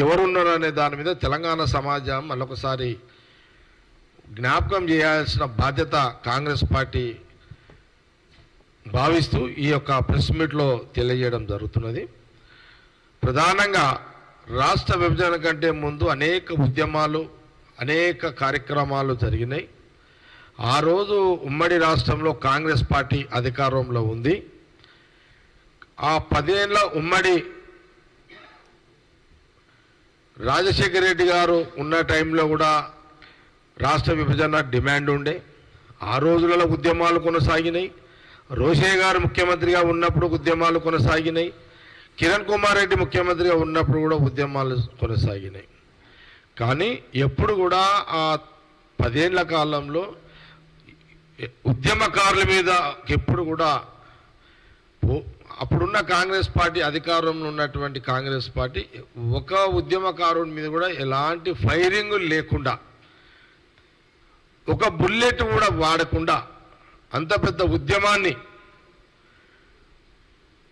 ఎవరున్నారు అనే దాని మీద తెలంగాణ సమాజం మళ్ళొకసారి జ్ఞాపకం చేయాల్సిన బాధ్యత కాంగ్రెస్ పార్టీ భావిస్తూ ఈ యొక్క ప్రెస్ మీట్లో తెలియజేయడం జరుగుతున్నది. ప్రధానంగా రాష్ట్ర విభజన కంటే ముందు అనేక ఉద్యమాలు అనేక కార్యక్రమాలు జరిగినాయి. ఆ రోజు ఉమ్మడి రాష్ట్రంలో కాంగ్రెస్ పార్టీ అధికారంలో ఉంది. ఆ 10 ఏళ్ల ఉమ్మడి రాజశేఖర రెడ్డి గారు ఉన్న టైంలో కూడా రాష్ట్ర విభజన డిమాండ్ ఉండే. ఆ రోజులలో ఉద్యమాలు కొనసాగినాయి. రోషయ్య గారు ముఖ్యమంత్రిగా ఉన్నప్పుడు ఉద్యమాలు కొనసాగినాయి. కిరణ్ కుమార్ రెడ్డి ముఖ్యమంత్రిగా ఉన్నప్పుడు కూడా ఉద్యమాలు కొనసాగినాయి. కానీ ఎప్పుడు కూడా ఆ 10 ఏళ్ల కాలంలో ఉద్యమకారుల మీద ఎప్పుడు కూడా అప్పుడున్న కాంగ్రెస్ పార్టీ అధికారంలో ఉన్నటువంటి కాంగ్రెస్ పార్టీ ఒక ఉద్యమకారుని మీద కూడా ఎలాంటి ఫైరింగ్ లేకుండా ఒక బుల్లెట్ కూడా వాడకుండా అంత పెద్ద ఉద్యమాన్ని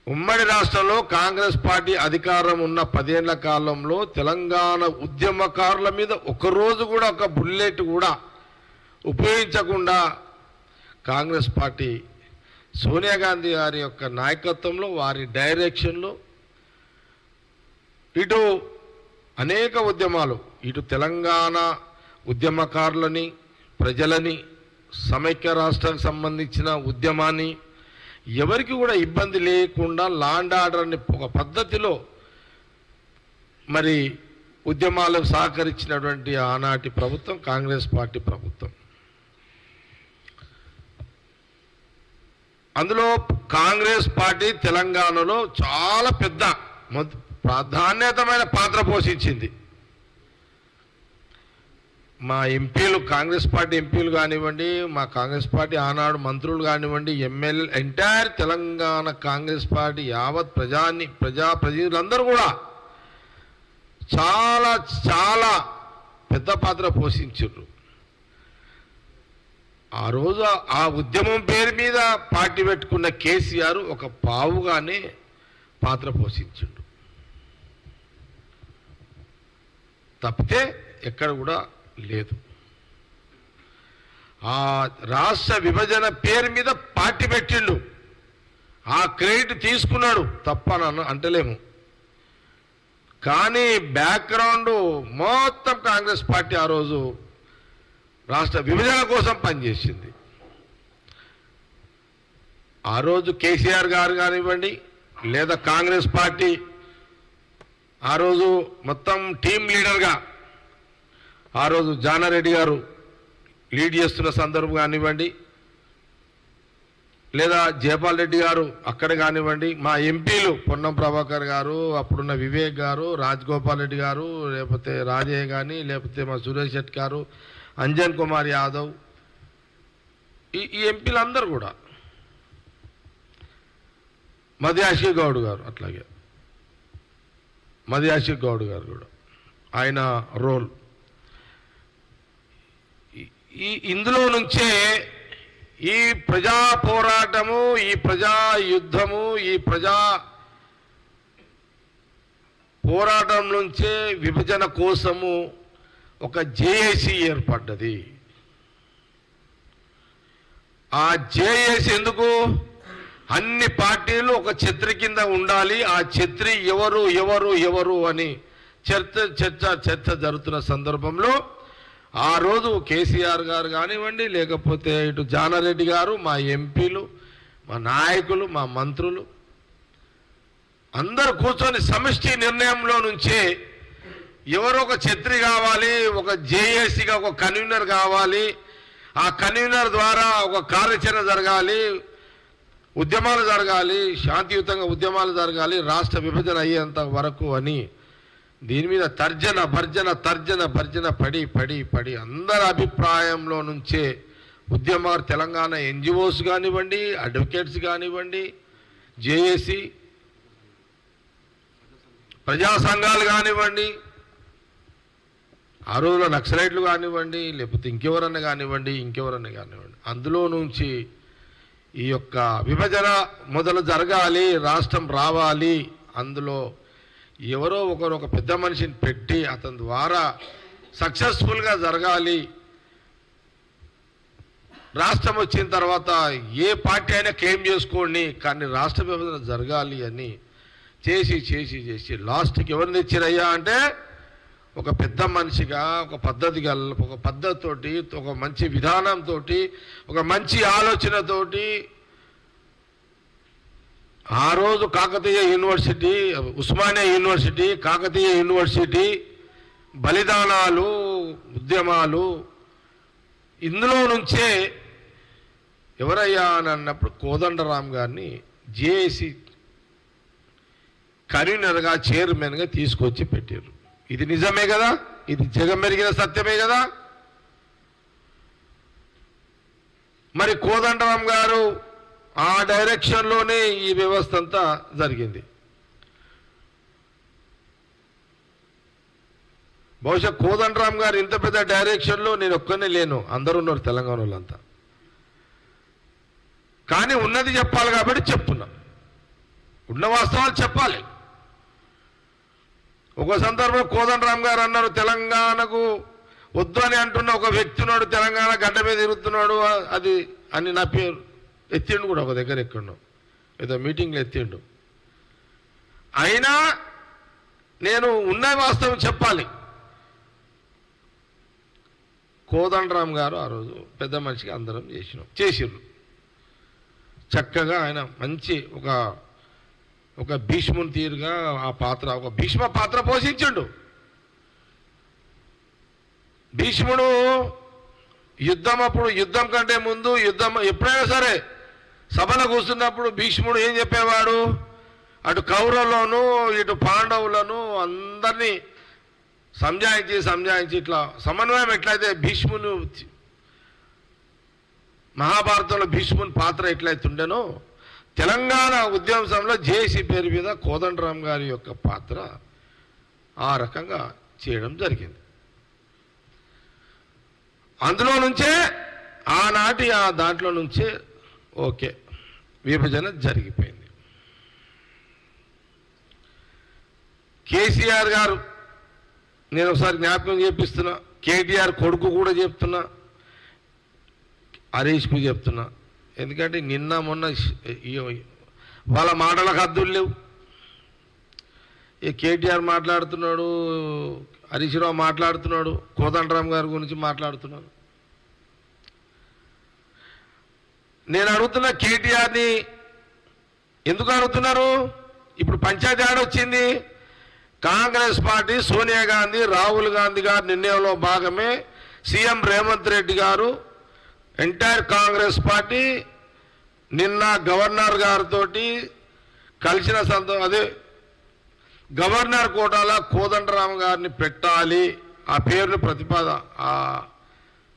ఉమ్మడి రాష్ట్రంలో కాంగ్రెస్ పార్టీ అధికారం ఉన్న 10 ఏళ్ల కాలంలో తెలంగాణ ఉద్యమకారుల మీద ఒకరోజు కూడా ఒక బుల్లెట్ కూడా ఉపయోగించకుండా కాంగ్రెస్ పార్టీ సోనియా గాంధీ గారి యొక్క నాయకత్వంలో వారి డైరెక్షన్లో ఇటు అనేక ఉద్యమాలు ఇటు తెలంగాణ ఉద్యమకారులని ప్రజలని సమైక్య రాష్ట్రానికి సంబంధించిన ఉద్యమాన్ని ఎవరికి కూడా ఇబ్బంది లేకుండా లాండ్ ఆర్డర్ని ఒక పద్ధతిలో మరి ఉద్యమాలకు సహకరించినటువంటి ఆనాటి ప్రభుత్వం కాంగ్రెస్ పార్టీ ప్రభుత్వం. అందులో కాంగ్రెస్ పార్టీ తెలంగాణలో చాలా పెద్ద ప్రాధాన్యతమైన పాత్ర పోషించింది. మా ఎంపీలు కాంగ్రెస్ పార్టీ ఎంపీలు కానివ్వండి, మా కాంగ్రెస్ పార్టీ ఆనాడు మంత్రులు కానివ్వండి, MLA entire Telangana Congress party యావత్ ప్రజలందరూ కూడా చాలా చాలా పెద్ద పాత్ర పోషించారు. ఆ రోజు ఆ ఉద్యమం పేరు మీద పార్టీ పెట్టుకున్న కేసీఆర్ ఒక పావుగానే పాత్ర పోషించాడు తప్పితే ఎక్కడ కూడా లేదు. ఆ రాష్ట్ర విభజన పేరు మీద పార్టీ పెట్టిండు, ఆ క్రెడిట్ తీసుకున్నాడు తప్పని అంటలేము. కానీ బ్యాక్గ్రౌండ్ మొత్తం కాంగ్రెస్ పార్టీ ఆ రోజు రాష్ట్ర విభజన కోసం పనిచేసింది. ఆ రోజు కేసీఆర్ గారు కానివ్వండి లేదా కాంగ్రెస్ పార్టీ ఆ రోజు మొత్తం టీం లీడర్గా ఆ రోజు జానారెడ్డి గారు లీడ్ చేస్తున్న సందర్భం కానివ్వండి లేదా జయపాల్ రెడ్డి గారు అక్కడ కానివ్వండి, మా ఎంపీలు పొన్నం ప్రభాకర్ గారు, అప్పుడున్న వివేక్ గారు, రాజగోపాల్ రెడ్డి గారు, లేకపోతే రాజయ్య కానీ, లేకపోతే మా సురేష్ శెట్టి గారు, అంజన్ కుమార్ యాదవ్, ఈ ఎంపీలందరూ కూడా, మధ్యాషి గౌడ్ గారు, అట్లాగే మధ్యాషి గౌడ్ గారు కూడా ఆయన రోల్ ఇందులో నుంచే ఈ ప్రజా పోరాటము, ఈ ప్రజా యుద్ధము, ఈ ప్రజా పోరాటం నుంచే విభజన కోసము ఒక జేఏసీ ఏర్పడ్డది. ఆ జేఏసీ ఎందుకు? అన్ని పార్టీలు ఒక ఛత్రి కింద ఉండాలి, ఆ ఛత్రి ఎవరు ఎవరు ఎవరు అని చర్చ జరుగుతున్న సందర్భంలో ఆ రోజు కేసీఆర్ గారు కానివ్వండి, లేకపోతే ఇటు జానారెడ్డి గారు, మా ఎంపీలు, మా నాయకులు, మా మంత్రులు అందరూ కూర్చొని సమిష్టి నిర్ణయంలో నుంచే ఎవరో ఒక ఛత్రి కావాలి, ఒక జేఏసీగా ఒక కన్వీనర్ కావాలి, ఆ కన్వీనర్ ద్వారా ఒక కార్యాచరణ జరగాలి, ఉద్యమాలు జరగాలి, శాంతియుతంగా ఉద్యమాలు జరగాలి రాష్ట్ర విభజన అయ్యేంత వరకు అని దీని మీద తర్జన పడి అందరి అభిప్రాయంలో నుంచే ఉద్యమాలు తెలంగాణ ఎన్జిఓస్ కానివ్వండి, అడ్వకేట్స్ కానివ్వండి, జేఏసీ ప్రజా సంఘాలు కానివ్వండి, ఆ రోజులో నక్సలైట్లు కానివ్వండి, లేకపోతే ఇంకెవరన్నా కానివ్వండి, అందులో నుంచి ఈ యొక్క విభజన మొదలు జరగాలి, రాష్ట్రం రావాలి, అందులో ఎవరో ఒకరు ఒక పెద్ద మనిషిని పెట్టి అతని ద్వారా సక్సెస్ఫుల్గా జరగాలి, రాష్ట్రం వచ్చిన తర్వాత ఏ పార్టీ అయినా క్లెయిమ్ చేసుకోండి కానీ రాష్ట్ర విభజన జరగాలి అని చేసి చేసి చేసి లాస్ట్కి ఎవరిని తెచ్చిరయ్యా అంటే ఒక పెద్ద మనిషిగా, ఒక పద్ధతితోటి, ఒక మంచి విధానంతో, ఒక మంచి ఆలోచనతోటి ఆ రోజు Kakatiya university, Osmania university, Kakatiya university బలిదానాలు, ఉద్యమాలు ఇందులో నుంచే ఎవరయ్యా అని అన్నప్పుడు కోదండరాం గారిని జేఏసీ కన్వీనర్గా, చైర్మన్గా తీసుకొచ్చి పెట్టారు. ఇది నిజమే కదా, ఇది జగమెరిగిన సత్యమే కదా. మరి కోదండరాం గారు ఆ డైరెక్షన్లోనే ఈ వ్యవస్థ అంతా జరిగింది. బహుశా కోదండరాం గారు ఇంత పెద్ద డైరెక్షన్లో నేను ఒక్కనే లేను, అందరూ ఉన్నారు తెలంగాణ వాళ్ళంతా. కానీ ఉన్నది చెప్పాలి కాబట్టి చెప్తున్నా, ఉన్న వాస్తవాలు చెప్పాలి. ఒక సందర్భంలో కోదండరాం గారు అన్నారు, తెలంగాణకు వద్దు అని అంటున్న ఒక వ్యక్తి ఉన్నాడు, తెలంగాణ గడ్డ మీద తిరుగుతున్నాడు అది అని నా పేరు ఎత్తిండు కూడా ఒక దగ్గర ఎక్కడో ఏదో మీటింగ్లో ఎత్తిండు. అయినా నేను ఉన్న వాస్తవం చెప్పాలి. కోదండరాం గారు ఆ రోజు పెద్ద మనిషికి అందరం చేసిర్రు చక్కగా. ఆయన మంచి ఒక భీష్ముని తీరుగా ఆ పాత్ర, ఒక భీష్మ పాత్ర పోషించండు. భీష్ముడు యుద్ధం అప్పుడు, యుద్ధం కంటే ముందు, యుద్ధం ఎప్పుడైనా సరే సభలో కూర్చున్నప్పుడు భీష్ముడు ఏం చెప్పేవాడు, అటు కౌరవులను ఇటు పాండవులను అందరినీ సంజాయించి ఇట్లా సమన్వయం ఎట్లయితే భీష్ముని మహాభారతంలో భీష్ముని పాత్ర ఎట్లయితుండేనో తెలంగాణ ఉద్యమంలో జేఏసీ పేరు మీద కోదండరాం గారి యొక్క పాత్ర ఆ రకంగా చేయడం జరిగింది. అందులో నుంచే ఆనాటి ఆ దాంట్లో నుంచే ఓకే విభజన జరిగిపోయింది. కేసీఆర్ గారు, నేను ఒకసారి జ్ఞాపకం చేపిస్తున్నా, కేటీఆర్ కొడుకు కూడా చెప్తున్నా, హరీష్కు చెప్తున్నా. ఎందుకంటే నిన్న మొన్న వాళ్ళ మాటలకు హద్దులు లేవు. ఈ కేటీఆర్ మాట్లాడుతున్నాడు, హరీష్ రావు మాట్లాడుతున్నాడు, కోదండరాం గారి గురించి మాట్లాడుతున్నాడు. నేను అడుగుతున్నా కేటీఆర్ని, ఎందుకు అడుగుతున్నారు? ఇప్పుడు పంచాయతీ వచ్చింది. కాంగ్రెస్ పార్టీ, సోనియా గాంధీ, రాహుల్ గాంధీ గారి నిర్ణయంలో భాగమే సీఎం రేవంత్ రెడ్డి గారు, ఎంటైర్ కాంగ్రెస్ పార్టీ నిన్న గవర్నర్ గారితో కలిసిన అదే గవర్నర్ కోటాలో కోదండరాం గారిని పెట్టాలి, ఆ పేరును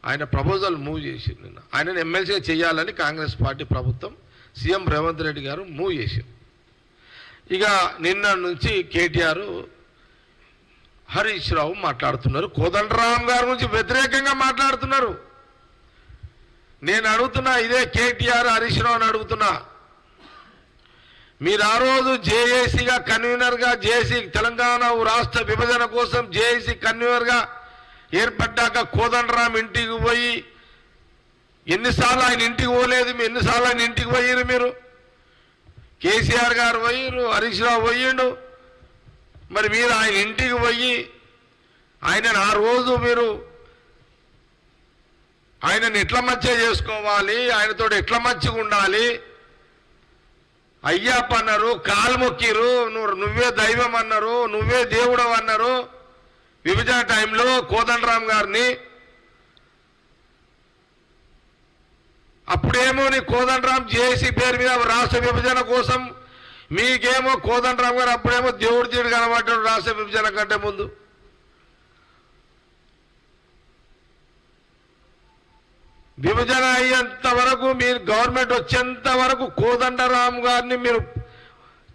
ఆయన ప్రపోజల్ మూవ్ చేసి నిన్న ఆయనను ఎమ్మెల్సీగా చేయాలని కాంగ్రెస్ పార్టీ ప్రభుత్వం, సీఎం రేవంత్ రెడ్డి గారు మూవ్ చేశారు. ఇక నిన్న నుంచి కేటీఆర్, హరీష్ రావు మాట్లాడుతున్నారు, కోదండరాం గారి నుంచి వ్యతిరేకంగా మాట్లాడుతున్నారు. నేను అడుగుతున్నా, ఇదే కేటీఆర్ హరీష్ రావుని అడుగుతున్నా, మీరు ఆ రోజు జేఏసీగా కన్వీనర్గా, జేఏసీ తెలంగాణ రాష్ట్ర విభజన కోసం జేఏసీ కన్వీనర్గా ఏర్పడ్డాక కోదండరాం ఇంటికి పోయి ఎన్నిసార్లు ఆయన ఇంటికి పోలేదు, ఎన్నిసార్లు ఆయన ఇంటికి పోయారు మీరు? కేసీఆర్ గారు పోయారు, హరీష్ రావు పోయిండు. మరి మీరు ఆయన ఇంటికి పోయి ఆయనను ఆ రోజు మీరు ఆయనను ఎట్లా మంచిగా చేసుకోవాలి, ఆయనతో ఎట్లా మంచిగా ఉండాలి, అయ్యప్ప అన్నారు, కాలు మొక్కిరు, నువ్వే దైవం అన్నారు, నువ్వే దేవుడు అన్నారు విభజన టైంలో కోదండరాం గారిని. అప్పుడేమో నీ కోదండరాం జేఏసీ పేరు మీద రాష్ట్ర విభజన కోసం, మీకేమో కోదండరాం గారు అప్పుడేమో దేవుడు కనబడ్డాడు రాష్ట్ర విభజన కంటే ముందు. విభజన అయ్యేంత వరకు, మీరు గవర్నమెంట్ వచ్చేంత వరకు కోదండరాం గారిని మీరు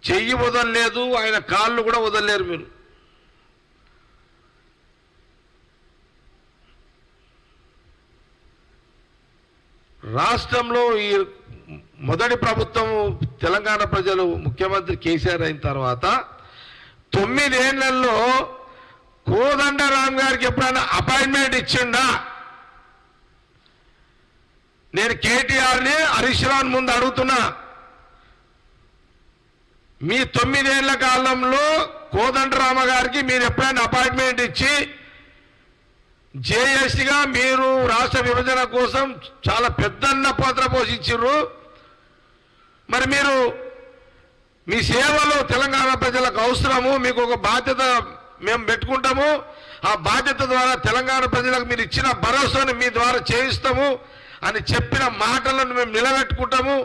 చెయ్యి వదలలేదు, ఆయన కాళ్ళు కూడా వదలలేరు మీరు. రాష్ట్రంలో ఈ మొదటి ప్రభుత్వం తెలంగాణ ప్రజలు ముఖ్యమంత్రి కేసీఆర్ అయిన తర్వాత 9 ఏళ్లలో కోదండరాం గారికి ఎప్పుడైనా అపాయింట్మెంట్ ఇచ్చిండా? నేను కేటీఆర్ని హరీష్ రావు ముందు అడుగుతున్నా. మీ 9 ఏళ్ల కాలంలో కోదండరామ గారికి మీరు ఎప్పుడైనా అపాయింట్మెంట్ ఇచ్చి జేఏసీగా మీరు రాష్ట్ర విభజన కోసం చాలా పెద్దన్న పాత్ర పోషించారు. మరి మీరు మీ సేవలు తెలంగాణ ప్రజలకు అవసరము, మీకు ఒక బాధ్యత మేము పెట్టుకుంటాము, ఆ బాధ్యత ద్వారా తెలంగాణ ప్రజలకు మీరు ఇచ్చిన భరోసాను మీ ద్వారా చేయిస్తాము అని చెప్పిన మాటలను మేము నిలబెట్టుకుంటాము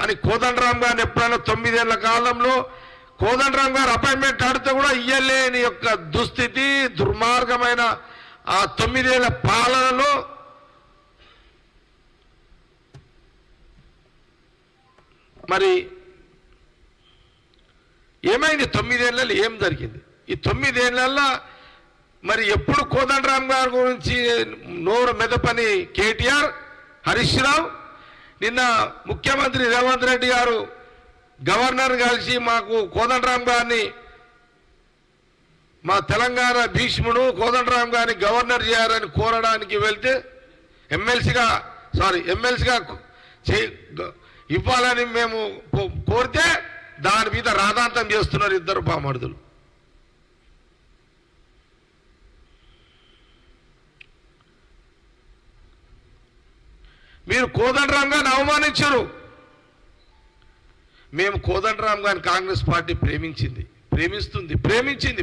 అని కోదండరాం గారిని ఎప్పుడైనా 9 ఏళ్ల కాలంలో కోదండరాం గారు అపాయింట్మెంట్ ఆడితే కూడా ఇయ్యలేని యొక్క దుస్థితి, దుర్మార్గమైన ఆ 9 ఏళ్ల పాలనలో మరి ఏమైంది? 9 ఏళ్లలో ఏం జరిగింది? ఈ 9 ఏళ్లలో మరి ఎప్పుడు కోదండరాం గారి గురించి నోరు మెదపని కేటీఆర్, హరీష్ రావు, నిన్న ముఖ్యమంత్రి రేవంత్ రెడ్డి గారు గవర్నర్ కలిసి మాకు కోదండరాం గారిని, మా భీష్ముడు కోదండరాం గారిని గవర్నర్ చేయాలని కోరడానికి వెళ్తే ఎమ్మెల్సీగా ఇవ్వాలని మేము కోరితే దాని మీద రాధాంతం చేస్తున్నారు ఇద్దరు బామర్దులు. మీరు కోదండరాం గారిని అవమానించరు. మేము కోదండరాం గారిని కాంగ్రెస్ పార్టీ ప్రేమించింది.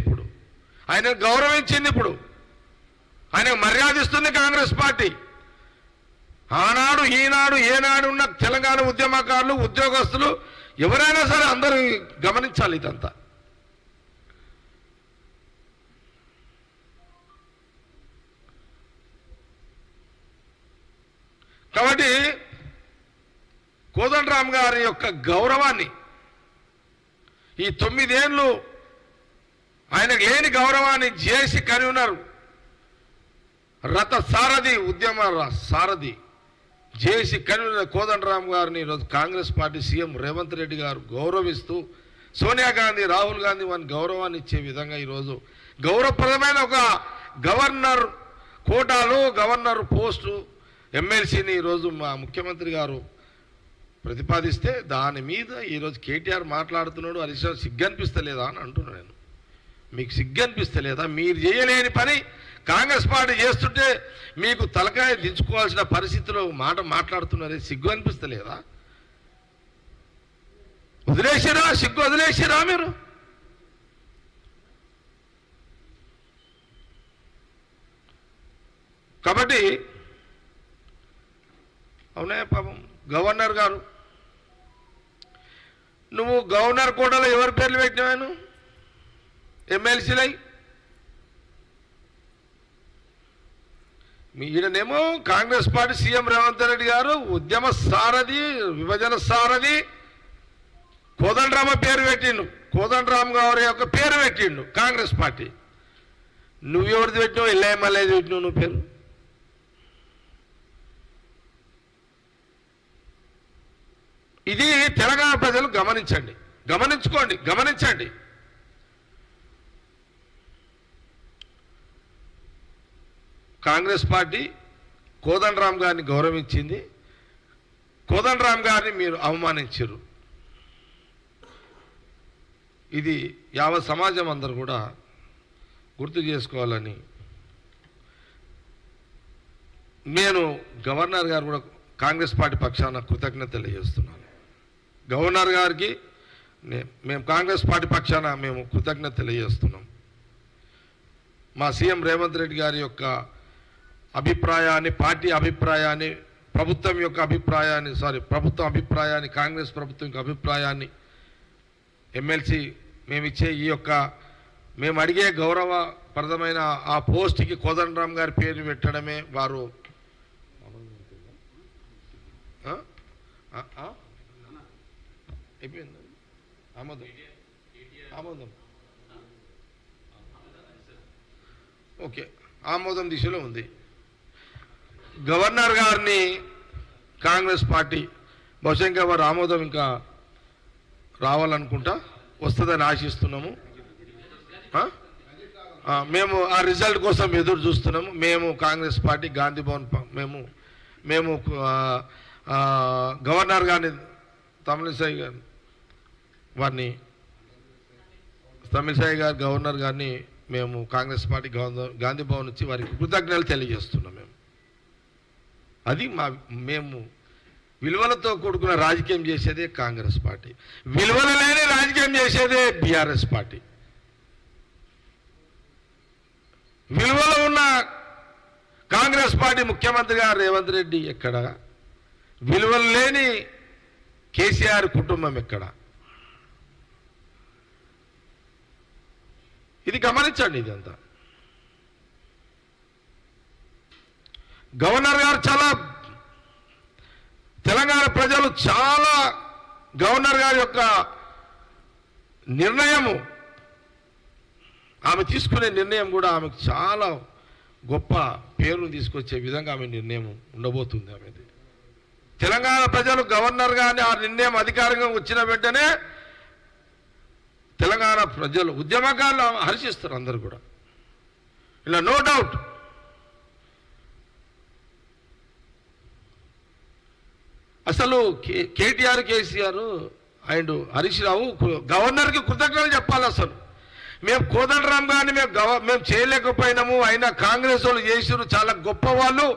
ఇప్పుడు ఆయన గౌరవించింది, ఇప్పుడు ఆయన మర్యాదిస్తుంది కాంగ్రెస్ పార్టీ. ఆనాడు ఈనాడు ఏనాడు ఉన్న తెలంగాణ ఉద్యమకారులు, ఉద్యోగస్తులు ఎవరైనా సరే అందరూ గమనించాలి ఇదంతా. కాబట్టి కోదండరాం గారి యొక్క గౌరవాన్ని ఈ 9 ఏళ్ళు ఆయనకు లేని గౌరవాన్ని చేసి కన్వీనర్, రథ సారథి, ఉద్యమ సారథి చేసి కన్వీనర్ కోదండరాం గారిని ఈరోజు కాంగ్రెస్ పార్టీ సీఎం రేవంత్ రెడ్డి గారు గౌరవిస్తూ, సోనియా గాంధీ, రాహుల్ గాంధీ వారిని గౌరవాన్ని ఇచ్చే విధంగా ఈరోజు గౌరవప్రదమైన ఒక గవర్నర్ కోటాలో గవర్నర్ పోస్టు ఎమ్మెల్సీని ఈరోజు మా ముఖ్యమంత్రి గారు ప్రతిపాదిస్తే దాని మీద ఈరోజు కేటీఆర్ మాట్లాడుతున్నాడు. హరీష్ రావు సిగ్గనిపిస్తలేదా అని అంటున్నాను నేను. మీకు సిగ్గనిపిస్తలేదా? మీరు చేయలేని పని కాంగ్రెస్ పార్టీ చేస్తుంటే మీకు తలకాయ దించుకోవాల్సిన పరిస్థితిలో మాట మాట్లాడుతున్నారే, సిగ్గు అనిపిస్తలేదా? సిగ్గు వదిలేసిరా మీరు? కాబట్టి అవునా పాపం గవర్నర్ గారు, నువ్వు గవర్నర్ కోటలో ఎవరి పేర్లు పెట్టినావు? ఎమ్మెల్సీలై ఈయననేమో కాంగ్రెస్ పార్టీ సీఎం రేవంత్ రెడ్డి గారు ఉద్యమ సారథి, విభజన సారథి కోదండరామ పేరు పెట్టిండు, కోదండరామ్ గారి యొక్క పేరు పెట్టిండు కాంగ్రెస్ పార్టీ. నువ్వెవరిది పెట్టినావు? ఎల్ఐఎంఎల్ఏది పెట్టినావు నువ్వు పేరు. ఇది తెలంగాణ ప్రజలు గమనించండి. కాంగ్రెస్ పార్టీ కోదండరాం గారిని గౌరవించింది, కోదండరాం గారిని మీరు అవమానించారు. ఇది యావత్ సమాజం అందరూ కూడా గుర్తు చేసుకోవాలని నేను గవర్నర్ గారు కూడా కాంగ్రెస్ పార్టీ పక్షాన కృతజ్ఞత తెలియజేస్తున్నాను. గవర్నర్ గారికి మేము కాంగ్రెస్ పార్టీ పక్షాన మేము కృతజ్ఞత తెలియజేస్తున్నాం. మా సీఎం రేవంత్ రెడ్డి గారి యొక్క అభిప్రాయాన్ని, పార్టీ అభిప్రాయాన్ని, ప్రభుత్వం అభిప్రాయాన్ని, కాంగ్రెస్ ప్రభుత్వం యొక్క అభిప్రాయాన్ని, ఎమ్మెల్సీ మేమిచ్చే ఈ యొక్క మేము అడిగే గౌరవప్రదమైన ఆ పోస్ట్కి కోదండరాం గారి పేరు పెట్టడమే వారు అయిపోయింది. ఆమోదం ఓకే, ఆమోదం దిశలో ఉంది. గవర్నర్ గారిని కాంగ్రెస్ పార్టీ బహుశా ఇంకా వారు ఆమోదం ఇంకా రావాలనుకుంటా, వస్తుందని ఆశిస్తున్నాము. మేము ఆ రిజల్ట్ కోసం ఎదురు చూస్తున్నాము. మేము కాంగ్రెస్ పార్టీ గాంధీ భవన్ మేము గవర్నర్ గారిని తమిళిసై గారు వారిని తమిళిసై గారు గవర్నర్ గారిని మేము కాంగ్రెస్ పార్టీ గాంధీ భవన్ నుంచి వారికి కృతజ్ఞతలు తెలియజేస్తున్నాం. అది మేము విలువలతో కూడుకున్న రాజకీయం చేసేదే కాంగ్రెస్ పార్టీ, విలువలు లేని రాజకీయం చేసేదే బీఆర్ఎస్ పార్టీ. విలువలు ఉన్న కాంగ్రెస్ పార్టీ ముఖ్యమంత్రిగా రేవంత్ రెడ్డి ఎక్కడ, విలువలు లేని కేసీఆర్ కుటుంబం ఎక్కడ? ఇది గమనించండి. ఇదంతా గవర్నర్ గారు తెలంగాణ ప్రజలు చాలా గవర్నర్ గారి యొక్క నిర్ణయము, ఆమె తీసుకునే నిర్ణయం కూడా ఆమెకు చాలా గొప్ప పేరును తీసుకొచ్చే విధంగా ఆమె నిర్ణయం ఉండబోతుంది. ఆమెది తెలంగాణ ప్రజలు గవర్నర్ గారిని ఆ నిర్ణయం అధికారంగా వచ్చిన వెంటనే తెలంగాణ ప్రజలు ఉద్యమకారులు హర్షిస్తారు అందరు కూడా, ఇలా నో డౌట్. అసలు కేటీఆర్, కేసీఆర్ అండ్ హరీష్ రావు గవర్నర్కి కృతజ్ఞతలు చెప్పాలి. అసలు మేము కోదండరామ్ గారిని మేము చేయలేకపోయినాము, అయినా కాంగ్రెస్ వాళ్ళు చేసిరు, చాలా గొప్ప వాళ్ళు.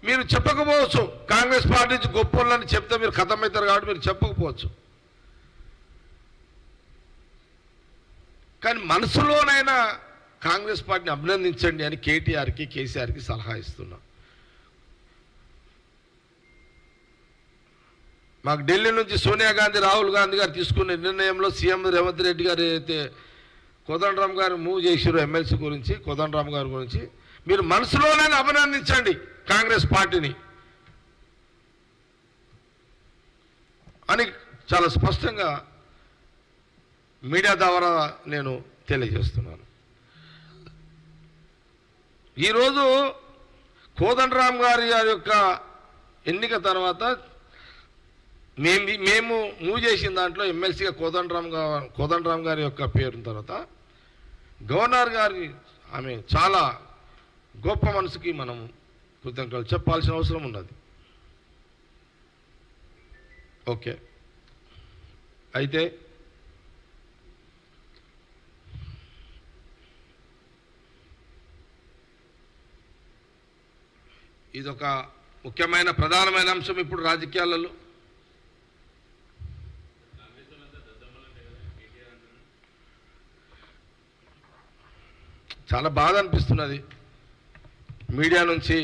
మీరు చెప్పకపోవచ్చు, కాంగ్రెస్ పార్టీ నుంచి గొప్ప వాళ్ళని చెప్తే మీరు ఖతమవుతారు కాబట్టి మీరు చెప్పకపోవచ్చు. కానీ మనసులోనైనా కాంగ్రెస్ పార్టీని అభినందించండి అని కేటీఆర్కి, కేసీఆర్కి సలహా ఇస్తున్నా. మాకు ఢిల్లీ నుంచి సోనియా గాంధీ, రాహుల్ గాంధీ గారు తీసుకునే నిర్ణయంలో సీఎం రేవంత్ రెడ్డి గారు ఏదైతే కోదండరామ్ గారు మూవ్ చేసిరు ఎమ్మెల్సీ గురించి, కోదండరామ్ గారి గురించి మీరు మనసులోనే అభినందించండి కాంగ్రెస్ పార్టీని అని చాలా స్పష్టంగా మీడియా ద్వారా నేను తెలియజేస్తున్నాను. ఈరోజు కోదండరామ్ గారి యొక్క ఎన్నిక తర్వాత మేము మూవ్ చేసిన దాంట్లో ఎమ్మెల్సీగా కోదండరామ్ గారి యొక్క పేరు తర్వాత గవర్నర్ గారి ఆమె చాలా గొప్ప మనసుకి మనం కృతజ్ఞతలు చెప్పాల్సిన అవసరం ఉన్నది. ఓకే, అయితే ఇదొక ముఖ్యమైన ప్రధానమైన అంశం ఇప్పుడు రాజకీయాలలో. చాలా బాధ అనిపిస్తున్నది. మీడియా నుంచి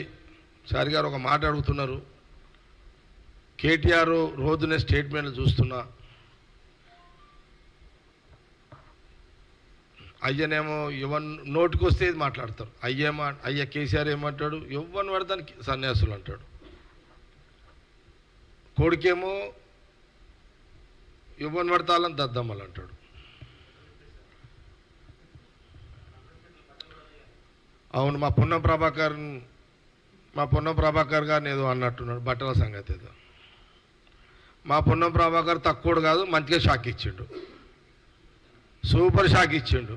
సార్ గారు ఒక మాట అడుగుతున్నారు, కేటీఆర్ రోజునే స్టేట్మెంట్లు చూస్తున్నా, అయ్యనేమో నోటికి వస్తే ఇది మాట్లాడతారు. అయ్య కేసీఆర్ ఏమంటాడు, ఎవరిని పడతానికి సన్యాసులు అంటాడు. కొడుకేమో ఎవరిని పడతాలని దద్దమ్మలు అంటాడు. అవును, మా పొన్నం ప్రభాకర్ గారిని ఏదో అన్నట్టున్నాడు, బట్టల సంగతి ఏదో. మా పొన్నం ప్రభాకర్ తక్కువడు కాదు, మంచిగా షాక్ ఇచ్చిండు, సూపర్ షాక్ ఇచ్చిండు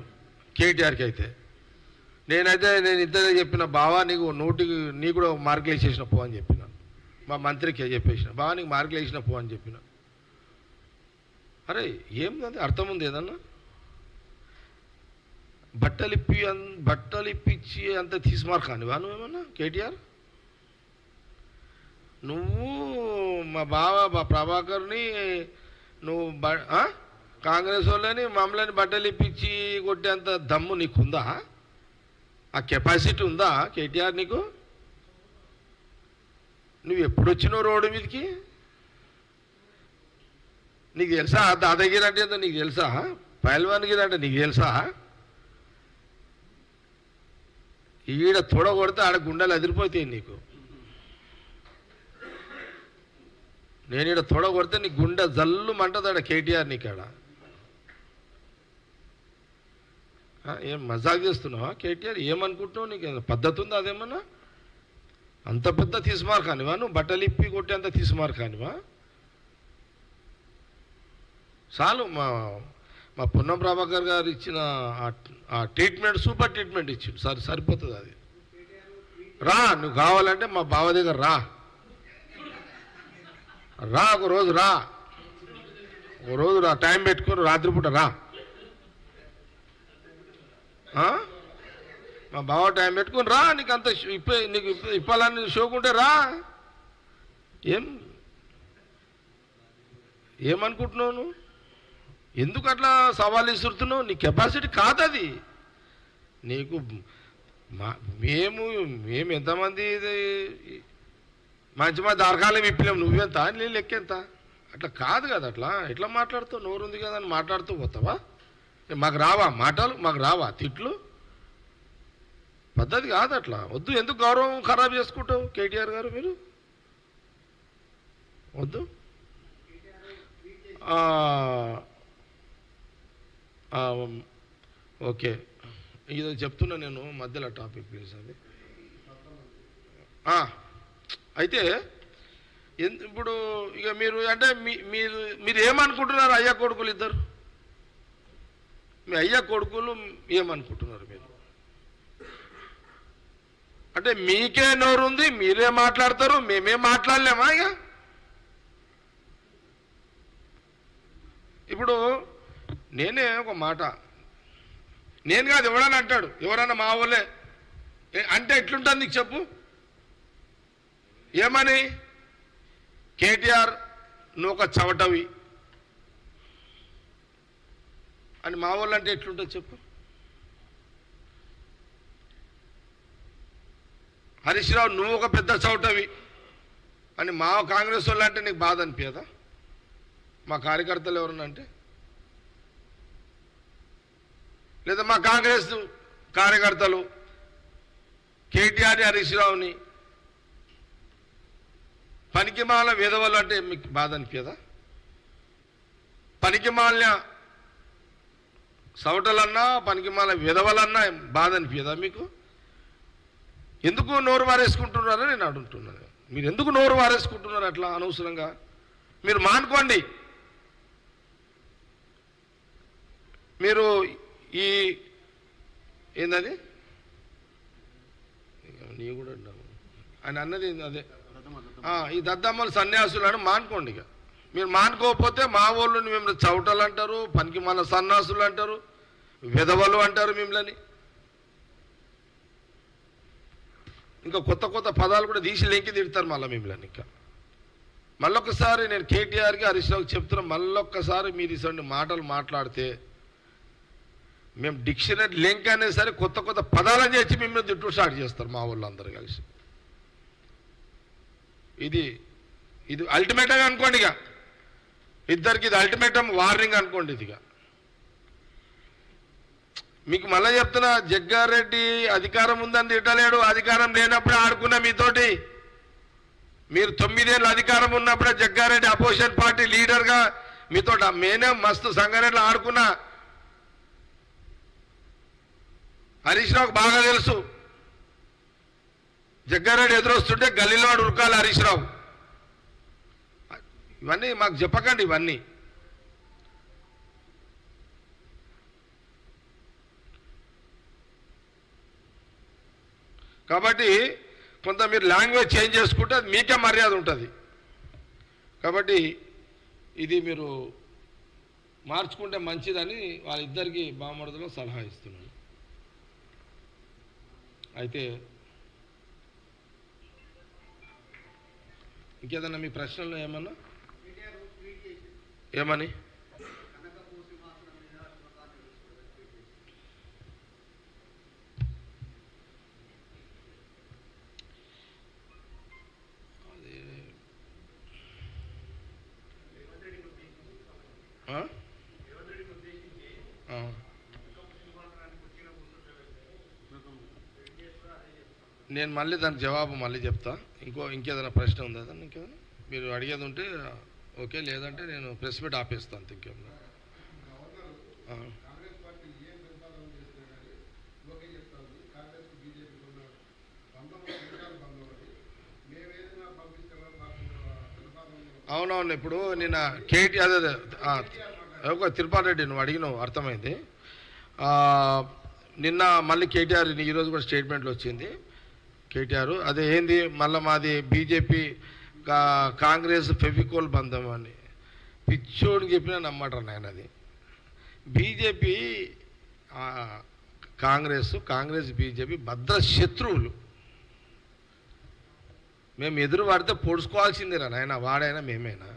కేటీఆర్కి. అయితే నేను ఇద్దరే చెప్పిన, బావా నీకు నీకు కూడా మార్కులు వేసేసిన పో అని చెప్పిన. మా మంత్రికి చెప్పేసిన, బావా నీకు మార్కులు వేసిన పో అని చెప్పిన. అరే ఏంది అర్థం ఉంది ఏదన్నా? బట్టలు ఇప్పించి అంత తీసుమారు కానివా నువ్వేమన్నా కేటీఆర్? నువ్వు మా ప్రభాకర్ని నువ్వు కాంగ్రెస్ వాళ్ళని మమ్మల్ని బట్టలు ఇప్పించి కొట్టేంత దమ్ము నీకుందా? ఆ కెపాసిటీ ఉందా కేటీఆర్ నీకు? నువ్వు ఎప్పుడు వచ్చినావు రోడ్డు మీదకి? నీకు తెలుసా దాదాగిరి అంటే ఏంటో నీకు తెలుసా? పైల్వాన్గిరి అంటే నీకు తెలుసా? ఈడ తొడ కొడితే ఆడ గుండెలు అదిరిపోతాయి నీకు. నేను ఈడ తొడ కొడితే నీ గుండె జల్లు మంటదాడ కేటీఆర్ నీకాడ. ఏం మజాక్ చేస్తున్నావా కేటీఆర్? ఏమనుకుంటున్నావు? నీకు పద్ధతి ఉందా అదేమన్నా? అంత పెద్ద తీసుమారు కానివా నువ్వు? బట్టలు ఇప్పి కొట్టి అంత తీసుమారు కానివా? చాలు. మా పొన్నం ప్రభాకర్ గారు ఇచ్చిన ట్రీట్మెంట్ సూపర్ ట్రీట్మెంట్ ఇచ్చిండు. సరిపోతుంది అది. రా, నువ్వు కావాలంటే మా బావ దగ్గర రా, ఒక రోజు రా, టైం పెట్టుకొని రాత్రిపూట రా. మా బావ టైం పెట్టుకొని రా, నీకు అంత నీకు ఇప్పాలని షోకుంటే రా. ఏమనుకుంటున్నావు నువ్వు? ఎందుకు అట్లా సవాల్ ఇస్తున్నావు? నీ కెపాసిటీ కాదు అది. నీకు మేము ఎంతమంది మంచి దరకాలం ఇప్పలేము, నువ్వెంత నీ లెక్కెంత? అట్లా కాదు కదా. అట్లా ఎట్లా మాట్లాడుతావు? నోరు ఉంది కదా అని మాట్లాడుతూ పోతావా? మాకు రావా మాటలు? మాకు రావా తిట్లు? పద్ధతి కాదు అట్లా. వద్దు. ఎందుకు గౌరవం ఖరాబ్ చేసుకుంటావు కేటీఆర్ గారు? మీరు వద్దు. ఓకే, ఇది చెప్తున్నా నేను మధ్యలో టాపిక్ ప్లీజ్. అది అయితే ఇప్పుడు ఇక మీరు అంటే మీరు ఏమనుకుంటున్నారు? అయ్యా కొడుకులు ఇద్దరు, మీ అయ్యా కొడుకులు ఏమనుకుంటున్నారు మీరు? అంటే మీకే నోరు ఉంది, మీరే మాట్లాడతారు, మేమేం మాట్లాడలేమా? ఇక ఇప్పుడు నేనే ఒక మాట, నేను కాదు ఎవడన్నా అంటాడు, ఎవరన్నా మా వాళ్ళే అంటే ఎట్లుంటుంది నీకు చెప్పు? ఏమని? కేటీఆర్ నువ్వు ఒక చవటవి అని మా వాళ్ళు అంటే ఎట్లుంటుంది చెప్పు? హరీష్ రావు నువ్వు ఒక పెద్ద చవటవి అని మా కాంగ్రెస్ వాళ్ళు అంటే నీకు బాధ అనిపించదా? మా కార్యకర్తలు ఎవరన్నా అంటే, లేదా మా కాంగ్రెస్ కార్యకర్తలు కేటీఆర్ హరీష్ రావుని పనికిమాల వేదవాళ్ళు అంటే మీకు బాధ అనిపించదా? పనికిమాల సవటలన్నా పనికిమాల విధవలన్నా బాధ అనిపించదా మీకు? ఎందుకు నోరు వారేసుకుంటున్నారని నేను అడుగుతున్నాను. మీరు ఎందుకు నోరు వారేసుకుంటున్నారు అట్లా అనవసరంగా? మీరు మానుకోండి. మీరు ఈ ఏందని నీ కూడా ఆయన అన్నది అదే, ఈ దద్దమ్మలు సన్యాసులను మానుకోండి. ఇక మీరు మానుకోకపోతే మా వాళ్ళు మిమ్మల్ని చౌటలు అంటారు, పనికి మన సన్యాసులు అంటారు, విధవలు అంటారు మిమ్మల్ని. ఇంకా కొత్త కొత్త పదాలు కూడా తీసి లెంకి తిడతారు మళ్ళీ మిమ్మల్ని. ఇంకా మళ్ళొక్కసారి నేను కేటీఆర్కి హరీష్ రావుకి చెప్తున్నా, మళ్ళొక్కసారి మీరు ఇటువంటి మాటలు మాట్లాడితే మేము డిక్షనరీ లింక్ అనేది సరే కొత్త కొత్త పదాలని చేసి మిమ్మల్ని తిట్టు స్టార్ట్ చేస్తారు మా వాళ్ళు అందరు కలిసి. ఇది అల్టిమేటంగా అనుకోండి. ఇక ఇద్దరికి ఇది అల్టిమేటం వార్నింగ్ అనుకోండి. ఇదిగా మీకు మళ్ళీ చెప్తున్నా, జగ్గారెడ్డి అధికారం ఉందని తిట్టలేడు. అధికారం లేనప్పుడే ఆడుకున్నా మీతోటి. మీరు 9 ఏళ్ళు అధికారం ఉన్నప్పుడే జగ్గారెడ్డి అపోజిషన్ పార్టీ లీడర్గా మీతో మేనే మస్తు సంగారెడ్డిలో ఆడుకున్నా. హరీష్ రావుకు బాగా తెలుసు, జగ్గారెడ్డి ఎదురొస్తుంటే గల్లీలో ఉరకాలి హరీష్ రావు. ఇవన్నీ మాకు చెప్పకండి ఇవన్నీ. కాబట్టి కొంత మీరు లాంగ్వేజ్ చేంజ్ చేసుకుంటే అది మీకే మర్యాద ఉంటుంది. కాబట్టి ఇది మీరు మార్చుకుంటే మంచిదని వాళ్ళిద్దరికీ బామర్దులో సలహా ఇస్తున్నాను. అయితే ఇంకేదన్నా మీ ప్రశ్నలు ఏమని? నేను మళ్ళీ దానికి జవాబు మళ్ళీ చెప్తా. ఇంకేదైనా ప్రశ్న ఉందా? ఇంకేదైనా మీరు అడిగేది ఉంటే ఓకే, లేదంటే నేను ప్రెస్ మీట్ ఆపేస్తాను. ఇంకేమన్నా అవునవును. ఇప్పుడు నిన్న అదే ఒక తిరుపాటి రెడ్డి నువ్వు అడిగినావు, అర్థమైంది. నిన్న మళ్ళీ కేటీఆర్ ఈరోజు కూడా స్టేట్మెంట్లో వచ్చింది కేటీఆర్, అదే ఏంది మళ్ళీ మాది బీజేపీ కాంగ్రెస్ ఫెవికోల్ బంధం అని. పిచ్చోడికి చెప్పినా నమ్మటం ఆయన. అది బీజేపీ కాంగ్రెస్ బీజేపీ భద్ర శత్రువులు. మేము ఎదురు వాడితే పొడుచుకోవాల్సిందేరా నాయన, వాడైనా మేమైనా.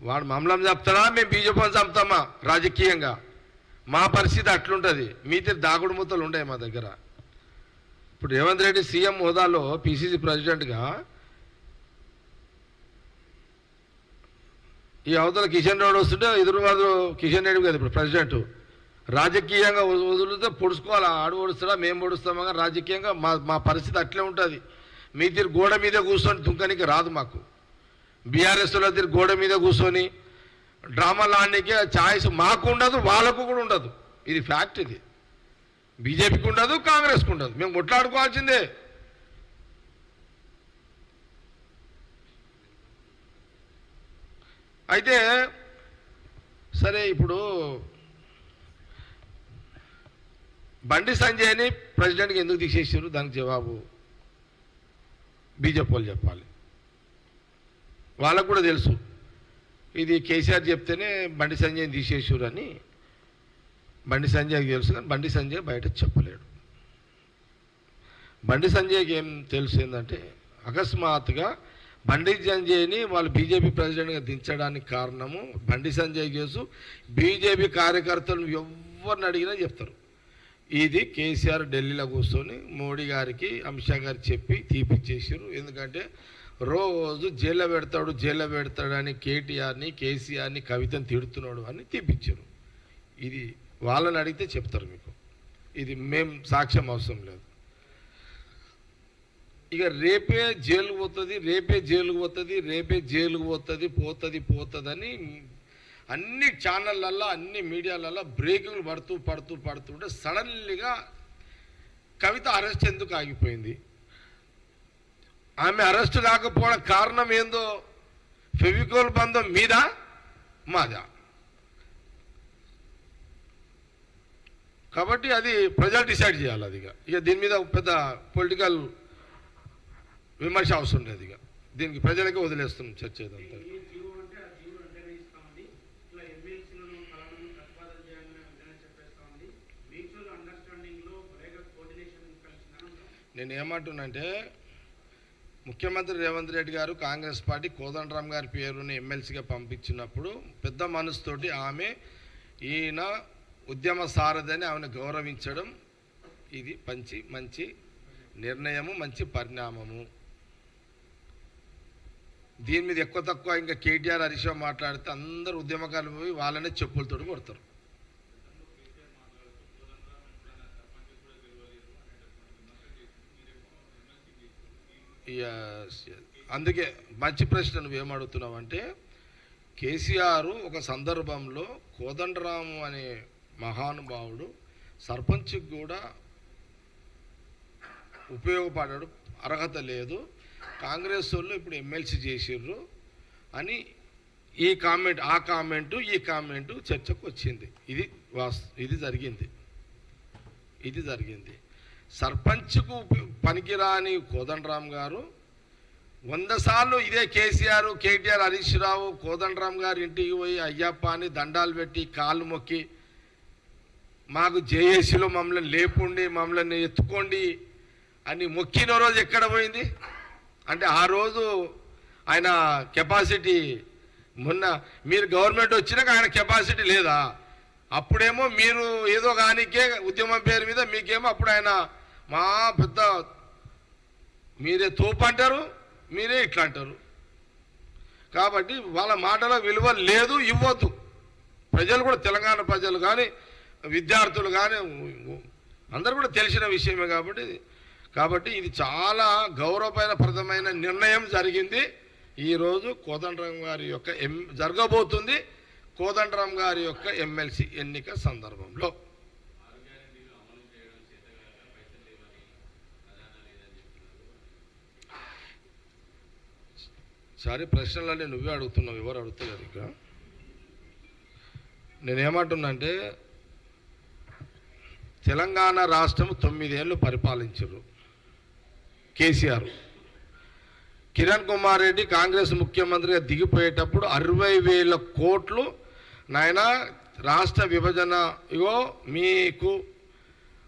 వాడు మమ్మల్ని చంపుతాడా, మేము బీజేపీని చంపుతామా రాజకీయంగా? మా పరిస్థితి అట్లుంటుంది. మీతో దాగుడు మూతలు ఉంటాయి మా దగ్గర. ఇప్పుడు రేవంత్ రెడ్డి సీఎం హోదాలో పిసిసి ప్రెసిడెంట్గా ఈ అవతల కిషన్ రెడ్డి వస్తుంటే ఎదురువాదు కిషన్ రెడ్డి కదా ఇప్పుడు ప్రెసిడెంట్. రాజకీయంగా వదిలితే పొడుచుకోవాలి. ఆడు పొడుస్తాడా మేము పొడుస్తామా, రాజకీయంగా మా పరిస్థితి అట్లే ఉంటుంది. మీ తీరు గోడ మీద కూర్చొని దుంకనికి రాదు మాకు. బీఆర్ఎస్లో తీరు గోడ మీద కూర్చొని డ్రామాలు ఆడడానికి ఛాయిస్ మాకు ఉండదు, వాళ్ళకు కూడా ఉండదు. ఇది ఫ్యాక్ట్. ఇది బీజేపీకి ఉండదు, కాంగ్రెస్కి ఉండదు. మేము కొట్లాడుకోవాల్సిందే. అయితే సరే, ఇప్పుడు బండి సంజయ్ని ప్రెసిడెంట్కి ఎందుకు తీసేసారు, దానికి జవాబు బీజేపీ వాళ్ళు చెప్పాలి. వాళ్ళకు కూడా తెలుసు ఇది కేసీఆర్ చెప్తేనే బండి సంజయ్ని తీసేసారు అని. బండి సంజయ్కి తెలుసు, కానీ బండి సంజయ్ బయట చెప్పలేడు. బండి సంజయ్కి ఏం తెలుసు ఏంటంటే, అకస్మాత్తుగా బండి సంజయ్ని వాళ్ళు బీజేపీ ప్రెసిడెంట్గా దించడానికి కారణము బండి సంజయ్ కేసు. బీజేపీ కార్యకర్తలు ఎవరిని అడిగినా చెప్తారు, ఇది కేసీఆర్ ఢిల్లీలో కూర్చొని మోడీ గారికి అమిత్ షా గారికి చెప్పి తీపిచ్చేసారు. ఎందుకంటే రోజు జైల్లో పెడతాడని కేటీఆర్ని కేసీఆర్ని కవితను తిడుతున్నాడు అని తీపిచ్చారు. ఇది వాళ్ళని అడిగితే చెప్తారు మీకు. ఇది మేము సాక్ష్యం అవసరం లేదు. ఇక రేపే జైలుకు పోతుందని అన్ని ఛానళ్ళల్లో అన్ని మీడియాలలో బ్రేకింగ్లు పడుతుంటే సడన్లీగా కవిత అరెస్ట్ ఎందుకు ఆగిపోయింది? ఆమె అరెస్ట్ కాకపోవడం కారణం ఏందో, ఫెవికోల్ బంధం మీదా మాదా? కాబట్టి అది ప్రజలు డిసైడ్ చేయాలి. అది ఇక దీని మీద పెద్ద పొలిటికల్ విమర్శ అవసరం లేదు. ఇక దీనికి ప్రజలకే వదిలేస్తున్నాం చర్చ ఇదంతా. నేను ఏమంటున్నానంటే, ముఖ్యమంత్రి రేవంత్ రెడ్డి గారు కాంగ్రెస్ పార్టీ కోదండరామ్ గారి పేరుని ఎమ్మెల్సీగా పంపించినప్పుడు పెద్ద మనసుతోటి ఆమె ఈయన ఉద్యమ సారథిని ఆమెను గౌరవించడం ఇది మంచి నిర్ణయము, మంచి పరిణామము. దీని మీద ఎక్కువ తక్కువ ఇంకా కేటీఆర్ హరీష్ రావు మాట్లాడితే అందరు ఉద్యమకారులు పోయి వాళ్ళనే చెప్పులతోటి కొడతారు. అందుకే మంచి ప్రశ్న నువ్వేమడుగుతున్నావు అంటే, కేసీఆర్ ఒక సందర్భంలో కోదండరాము అనే మహానుభావుడు సర్పంచ్కి కూడా ఉపయోగపడాడు, అర్హత లేదు, కాంగ్రెస్ వాళ్ళు ఇప్పుడు ఎమ్మెల్సీ చేసిర్రు అని ఈ కామెంటు చర్చకు వచ్చింది. ఇది జరిగింది. సర్పంచ్కు పనికిరాని కోదండరామ్ గారు 100 సార్లు ఇదే కేటీఆర్ హరీష్ రావు కోదండరామ్ గారు ఇంటికి పోయి అయ్యప్ప అని దండాలు పెట్టి కాళ్ళు మొక్కి మాకు జేఏసీలో మమ్మల్ని లేపుండి మమ్మల్ని ఎత్తుకోండి అని మొక్కిన రోజు ఎక్కడ పోయింది అంటే, ఆ రోజు ఆయన కెపాసిటీ, మొన్న మీరు గవర్నమెంట్ వచ్చినాక ఆయన కెపాసిటీ లేదా? అప్పుడేమో మీరు ఏదో కానికే ఉద్యమం పేరు మీద మీకేమో అప్పుడు ఆయన మా పెద్ద మీరే తోపు అంటారు, మీరే ఇట్లా అంటారు. కాబట్టి వాళ్ళ మాటలో విలువ లేదు, ఇవ్వద్దు. ప్రజలు కూడా, తెలంగాణ ప్రజలు కానీ విద్యార్థులు కానీ అందరూ కూడా తెలిసిన విషయమే. కాబట్టి ఇది చాలా గౌరవప్రదమైన నిర్ణయం జరిగింది. ఈరోజు కోదండరామ్ గారి యొక్క జరగబోతుంది కోదండరామ్ గారి యొక్క ఎమ్మెల్సీ ఎన్నిక సందర్భంలో. సరే, ప్రశ్నలన్నీ నువ్వే అడుగుతున్నావు, ఎవరు అడుగుతలేరు. ఇక నేనేమంటున్నా అంటే, తెలంగాణ రాష్ట్రం 9 ఏళ్ళు పరిపాలించారు కేసీఆర్. కిరణ్ కుమార్ రెడ్డి కాంగ్రెస్ ముఖ్యమంత్రిగా దిగిపోయేటప్పుడు 60,000 కోట్లు నాయన రాష్ట్ర విభజన, ఇగో మీకు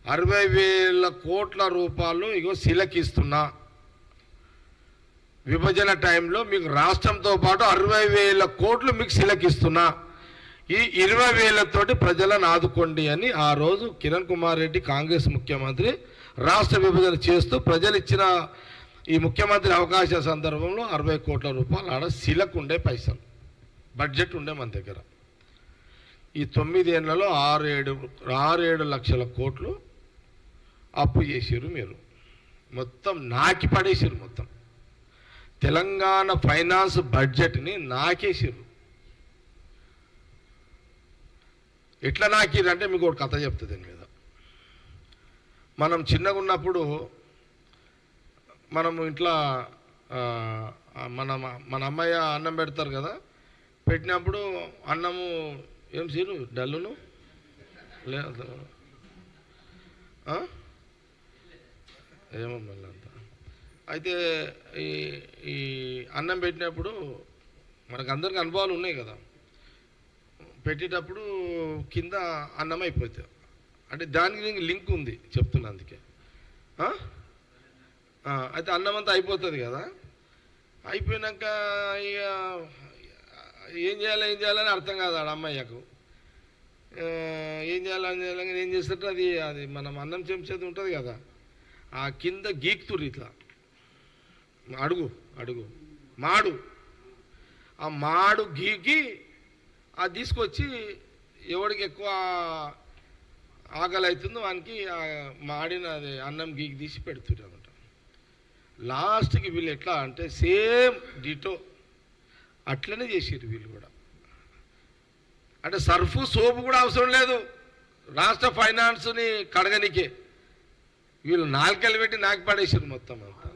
60,000 కోట్ల రూపాయలు ఇగో శిలకిస్తున్నా, విభజన టైంలో మీకు రాష్ట్రంతో పాటు 60,000 కోట్లు మీకు శిలకిస్తున్నా, ఈ 20,000 తోటి ప్రజలను ఆదుకోండి అని ఆ రోజు కిరణ్ కుమార్ రెడ్డి కాంగ్రెస్ ముఖ్యమంత్రి రాష్ట్ర విభజన చేస్తూ ప్రజలు ఇచ్చిన ఈ ముఖ్యమంత్రి అవకాశ సందర్భంలో 60 కోట్ల రూపాయలు ఆడ శిలకు ఉండే పైసలు బడ్జెట్ ఉండే మన దగ్గర. ఈ 9 ఏళ్లలో 6-7 లక్షల కోట్లు అప్పు చేసారు మీరు, మొత్తం నాకి పడేసారు. మొత్తం తెలంగాణ ఫైనాన్స్ బడ్జెట్ని నాకేసారు. ఎట్లా నాకిరంటే మీకు ఒక కథ చెప్తుంది దీని మీద. మనం చిన్నగా ఉన్నప్పుడు మనము ఇంట్లో మన అమ్మయ్య అన్నం పెడతారు కదా, పెట్టినప్పుడు అన్నము ఏం సీరు డల్లును లేదు ఏమో మళ్ళీ అంతా అయితే ఈ అన్నం పెట్టినప్పుడు మనకు అందరికి అనుభవాలు ఉన్నాయి కదా, పెట్టేటప్పుడు కింద అన్నం అయిపోతుంది. అంటే దానికి లింక్ ఉంది చెప్తున్నా అందుకే. అయితే అన్నం అంతా అయిపోతుంది కదా, అయిపోయినాక ఇక ఏం చేయాలని అర్థం కాదు ఆడ అమ్మాయికు. ఏం చేయాలని ఏం చేస్తుంటే అది మనం అన్నం చెంచేది ఉంటుంది కదా, ఆ కింద గీక్తురు ఇట్లా అడుగు మాడు, ఆ మాడు గీకి అది తీసుకొచ్చి ఎవడికి ఎక్కువ ఆకలి అవుతుందో వానికి మాడిన అది అన్నం గీకి తీసి పెడుతున్నారు అనమాట. లాస్ట్కి వీళ్ళు ఎట్లా అంటే సేమ్ డిటో అట్లనే చేసారు వీళ్ళు కూడా. అంటే సర్ఫు సోపు కూడా అవసరం లేదు రాష్ట్ర ఫైనాన్స్ని కడగనికే, వీళ్ళు నాలుకలు పెట్టి నాకు పడేసారు మొత్తం అంతా.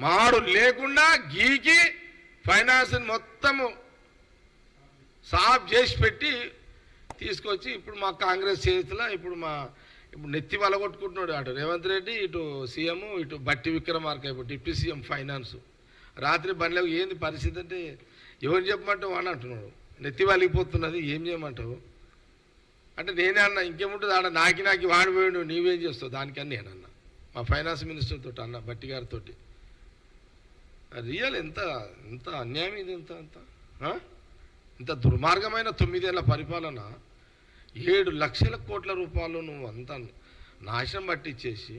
మాడు లేకుండా గీకి ఫైనాన్స్ని మొత్తము సాఫ్ చేసి పెట్టి తీసుకొచ్చి ఇప్పుడు మా కాంగ్రెస్ చేతిలో ఇప్పుడు నెత్తి వలగొట్టుకుంటున్నాడు. అటు రేవంత్ రెడ్డి, ఇటు సీఎం, ఇటు బట్టి విక్రమార్క ఇప్పుడు డిప్యూటీ సీఎం ఫైనాన్స్. రాత్రి బండ్లకు ఏంది పరిస్థితి అంటే ఎవరు చెప్పమంటావు అని అంటున్నాడు. నెత్తి వలిగిపోతున్నది, ఏం చేయమంటావు అంటే నేనే అన్నా ఇంకేముంటుంది ఆడ నాకి వాడిపోయాడు, నీవేం చేస్తావు దానికని నేనన్నా మా ఫైనాన్స్ మినిస్టర్ తోటి అన్న బట్టి గారితో. రియల్ ఎంత అన్యాయం ఇది, ఇంత దుర్మార్గమైన 9 ఏళ్ల పరిపాలన, 7 లక్షల కోట్ల రూపాయలు నువ్వు అంతా నాశనం పట్టించేసి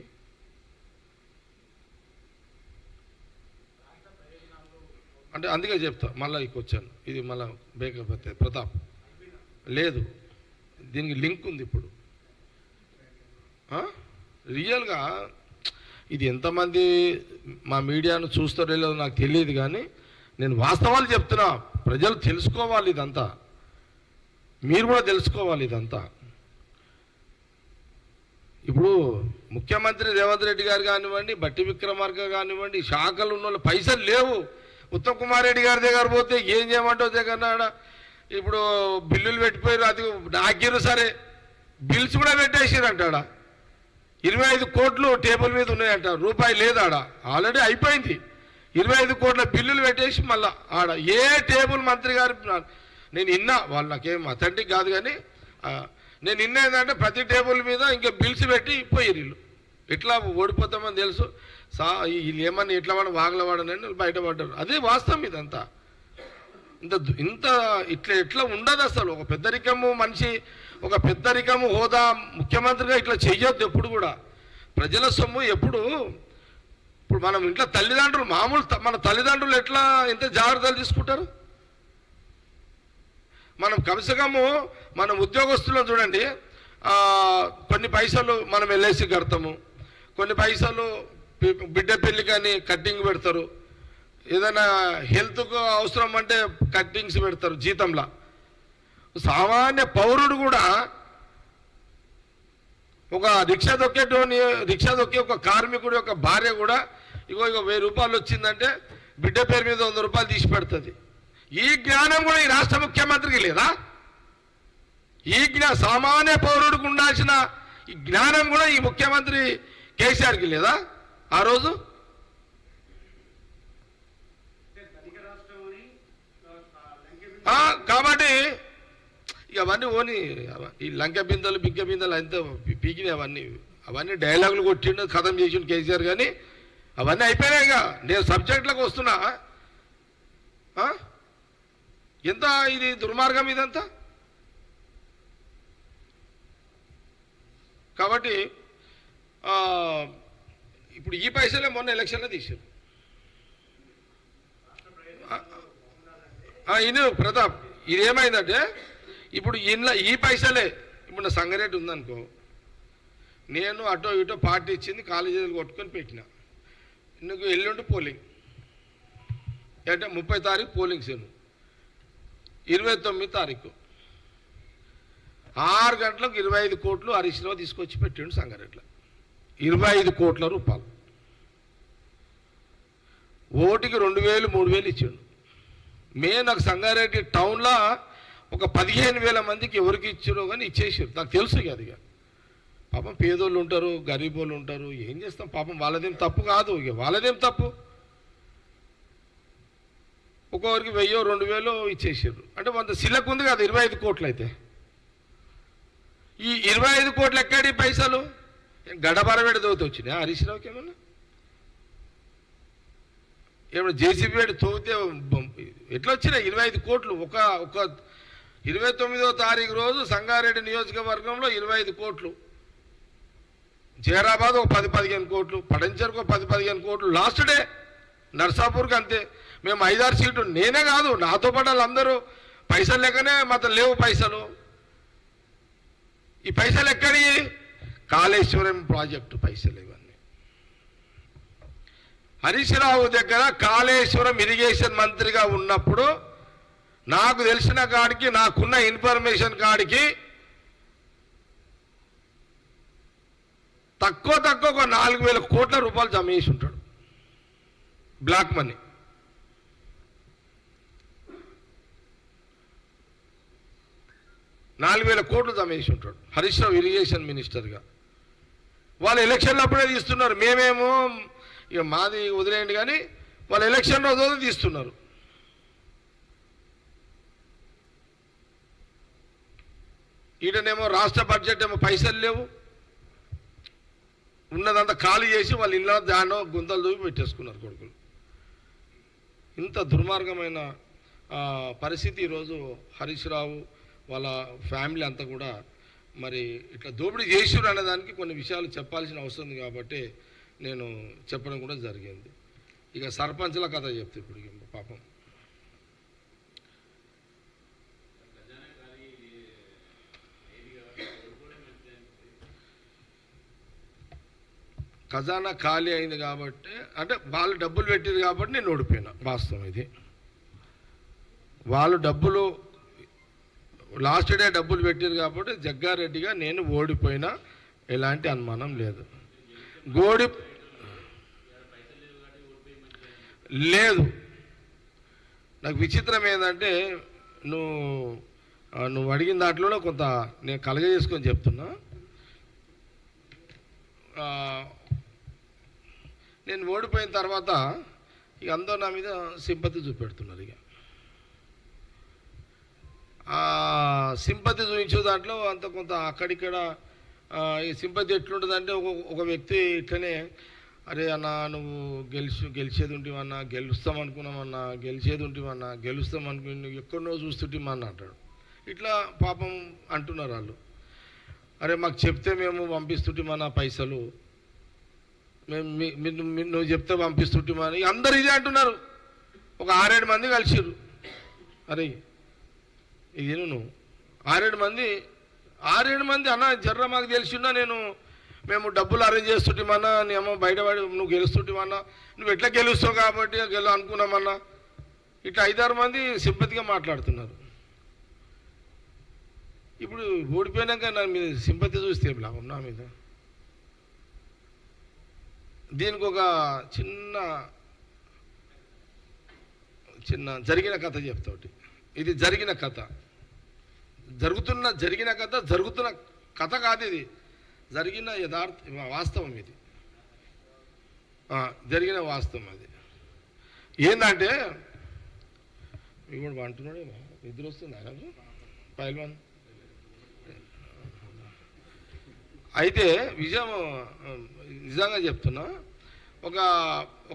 అంటే అందుకే చెప్తా మళ్ళీ వచ్చాను. ఇది మళ్ళీ బేకప్ అవుతుంది ప్రతాప్ లేదు, దీనికి లింక్ ఉంది ఇప్పుడు. రియల్గా ఇది ఎంతమంది మా మీడియాను చూస్తారో లేదో నాకు తెలియదు, కానీ నేను వాస్తవాలు చెప్తున్నా. ప్రజలు తెలుసుకోవాలి ఇదంతా, మీరు కూడా తెలుసుకోవాలి ఇదంతా. ఇప్పుడు ముఖ్యమంత్రి రేవంత్ రెడ్డి గారు కానివ్వండి, బట్టి విక్రమార్క కానివ్వండి, శాఖలు ఉన్న వాళ్ళు పైసలు లేవు. ఉత్తమ్ కుమార్ రెడ్డి గారి దగ్గర పోతే ఏం చేయమంటావు దగ్గర ఇప్పుడు బిల్లులు పెట్టిపోయారు, అది నాకిరు సరే బిల్స్ కూడా పెట్టేసారు అంటాడా. 25 కోట్లు టేబుల్ మీద ఉన్నాయంట, రూపాయి లేదు ఆడ, ఆల్రెడీ అయిపోయింది. 25 కోట్ల బిల్లులు పెట్టేసి మళ్ళా ఆడ ఏ టేబుల్ మంత్రి గారు నేను ఇన్నా, వాళ్ళు నాకేం అథెంటిక్ కాదు కానీ నేను ఇన్నా ఏంటంటే ప్రతి టేబుల్ మీద ఇంకా బిల్స్ పెట్టి పోయారు వీళ్ళు. ఎట్లా ఓడిపోతామని తెలుసు, వీళ్ళు ఏమన్నా ఎట్లా వాడు వాగలవాడనని బయటపడ్డారు. అదే వాస్తవం ఇదంతా. ఇంత ఇట్లా ఉండదు అసలు. ఒక పెద్దరికము మనిషి, ఒక పెద్దరికము హోదా ముఖ్యమంత్రిగా ఇట్లా చెయ్యొద్దు ఎప్పుడు కూడా. ప్రజల సొమ్ము ఎప్పుడు ఇప్పుడు మనం ఇంట్లో తల్లిదండ్రులు మన తల్లిదండ్రులు ఎట్లా ఎంత జాగ్రత్తలు తీసుకుంటారు. మనం కమసకము మనం ఉద్యోగస్తులను చూడండి, కొన్ని పైసలు మనం ఎల్ఐసి కడతాము, కొన్ని పైసలు బిడ్డ పెళ్ళికని కట్టింగ్ పెడతారు, ఏదైనా హెల్త్కు అవసరం అంటే కట్టింగ్స్ పెడతారు జీతంలా. సామాన్య పౌరుడు కూడా ఒక రిక్షా దొక్కే ఒక కార్మికుడు యొక్క భార్య కూడా ఇగో 1000 రూపాయలు వచ్చిందంటే బిడ్డ పేరు మీద 100 రూపాయలు తీసి పెడుతుంది. ఈ జ్ఞానం కూడా ఈ రాష్ట్ర ముఖ్యమంత్రికి లేదా? ఈ సామాన్య పౌరుడికి ఉండాల్సిన ఈ జ్ఞానం కూడా ఈ ముఖ్యమంత్రి కేసీఆర్కి లేదా ఆ రోజు? కాబట్టి ఇక అవన్నీ ఓని ఈ లంక బిందెలు బింక బిందెలు అంతా పీకినాయి. అవన్నీ డైలాగులు కొట్టిండు, కథం చేసిండు కేసీఆర్. కానీ అవన్నీ అయిపోయినాయి. ఇక నేను సబ్జెక్టులకు వస్తున్నా. ఎంత ఇది దుర్మార్గం ఇదంతా. కాబట్టి ఇప్పుడు ఈ పైసలే మొన్న ఎలక్షన్లో తీసారు. ఇది ప్రతాప్, ఇదేమైందంటే ఇప్పుడు ఇంట్లో ఈ పైసలే ఇప్పుడు నా సంగారెడ్డి ఉందనుకో, నేను అటో ఇటో పార్టీ ఇచ్చింది కాలేజీలు కొట్టుకొని పెట్టిన. నీకు ఎల్లుండి పోలింగ్ అంటే 30 తారీఖు పోలింగ్ సేను, 29 తారీఖు 6 గంటలకు 25 కోట్లు హరీష్ రావు తీసుకొచ్చి పెట్టిండు సంగారెడ్డిలో. 25 కోట్ల రూపాయలు. ఓటుకి 2000 3000 ఇచ్చిండు. నాకు సంగారెడ్డి టౌన్లో ఒక 15,000 మందికి ఎవరికి ఇచ్చారో కానీ ఇచ్చేసారు. నాకు తెలుసు కదా. ఇక పాపం పేదోళ్ళు ఉంటారు, గరీబోళ్ళు ఉంటారు, ఏం చేస్తాం పాపం. వాళ్ళదేం తప్పు కాదు. ఇక వాళ్ళదేం తప్పు. ఒక్కొక్కరికి 1000 2000 ఇచ్చేసారు. అంటే కొంత సిలకు ఉంది కదా 25 కోట్లు. అయితే ఈ 25 కోట్లు ఎక్కడి పైసలు? గడబరవేడి తోతి వచ్చినాయి హరీష్ రావుకి? ఏమన్నా జేసీబీ వేడి తోతే ఎట్లా వచ్చినాయి 25 కోట్లు? ఒక 29వ తారీఖు రోజు సంగారెడ్డి నియోజకవర్గంలో 25 కోట్లు, జైరాబాద్ ఒక 10-15 కోట్లు, పడంచర్కు 10-15 కోట్లు, లాస్ట్ డే నర్సాపూర్కి అంతే. మేము 5-6 సీట్లు, నేనే కాదు నాతో పాటు వాళ్ళందరూ పైసలు లేకనే మాత్రం లేవు పైసలు. ఈ పైసలు ఎక్కడి? కాళేశ్వరం ప్రాజెక్టు పైసలు ఇవన్నీ. హరీష్ రావు దగ్గర కాళేశ్వరం ఇరిగేషన్ మంత్రిగా ఉన్నప్పుడు నాకు తెలిసిన కాడికి, నాకున్న ఇన్ఫర్మేషన్ కాడికి తక్కువ ఒక 4,000 కోట్ల రూపాయలు జమ చేసి ఉంటాడు బ్లాక్ మనీ. కోట్లు జమ చేసి ఉంటాడు హరీష్ రావు ఇరిగేషన్ మినిస్టర్గా. వాళ్ళు ఎలక్షన్లు అప్పుడే తీస్తున్నారు. మేమేమో ఇక మాది వదిలేయండి, కానీ వాళ్ళు ఎలక్షన్ రోజు తీస్తున్నారు. ఈడనేమో రాష్ట్ర బడ్జెట్ ఏమో పైసలు లేవు, ఉన్నదంతా ఖాళీ చేసి వాళ్ళు ఇళ్ళ దానో గుంతలు దూపి పెట్టేసుకున్నారు కొడుకులు. ఇంత దుర్మార్గమైన పరిస్థితి ఈరోజు హరీష్ రావు వాళ్ళ ఫ్యామిలీ అంతా కూడా మరి ఇట్లా దోపిడీ చేసిరు అనేదానికి కొన్ని విషయాలు చెప్పాల్సిన అవసరం ఉంది. కాబట్టి నేను చెప్పడం కూడా జరిగింది. ఇక సర్పంచ్ల కథ చెప్తే ఇప్పుడు పాపం ఖజానా ఖాళీ అయింది కాబట్టి, అంటే వాళ్ళు డబ్బులు పెట్టారు కాబట్టి నేను ఓడిపోయినా. వాస్తవం ఇది. వాళ్ళు డబ్బులు లాస్ట్ డే డబ్బులు పెట్టారు కాబట్టి జగ్గారెడ్డిగా నేను ఓడిపోయినా ఎలాంటి అనుమానం లేదు. లేదు. నాకు విచిత్రం ఏంటంటే నువ్వు అడిగిన దాంట్లోనే కొంత నేను కలగజేసుకొని చెప్తున్నా. నేను ఓడిపోయిన తర్వాత ఇక అందరూ నా మీద సింపతి చూపెడుతున్నారు. ఇక సింపతి చూపించే దాంట్లో అంత కొంత అక్కడిక్కడ ఈ సింపతి ఎట్లుంటుందంటే ఒక వ్యక్తి ఇట్లనే, అరే అన్న నువ్వు గెలిచేది ఉంటివన్నా, గెలుస్తామనుకున్నామన్నా, గెలుస్తామనుకుని ఎక్కడో చూస్తుంటిమన్నా అంటాడు. ఇట్లా పాపం అంటున్నారు వాళ్ళు. అరే మాకు చెప్తే మేము పంపిస్తుంటిమన్నా పైసలు, నువ్వు చెప్తే పంపిస్తుంటిమని అందరు ఇదే అంటున్నారు. ఒక 6-7 మంది కలిసిర్రు. అరే ఇది నువ్వు 6-7 మంది అన్న జర్ర మాకు తెలిసిన్నా మేము డబ్బులు అరేంజ్ చేస్తుంటిమన్నా, నేమో బయటపడి నువ్వు గెలుస్తుంటిమన్నా, నువ్వు ఎట్లా గెలుస్తావు కాబట్టి అనుకున్నామన్నా. ఇట్లా 5-6 మంది సింపతిగా మాట్లాడుతున్నారు. ఇప్పుడు ఓడిపోయినాక నా మీద సింపతి చూస్తే లాభం నా మీద. దీనికి ఒక చిన్న జరిగిన కథ చెప్తా. ఇది జరిగిన కథ, జరుగుతున్న కథ కాదు. ఇది జరిగిన వాస్తవం ఇది, జరిగిన వాస్తవం అది. ఏంటంటే మీకు కూడా అంటున్నాడు, నిద్ర వస్తుంది నాకు పైల్వాన్. అయితే నిజంగా చెప్తున్నా,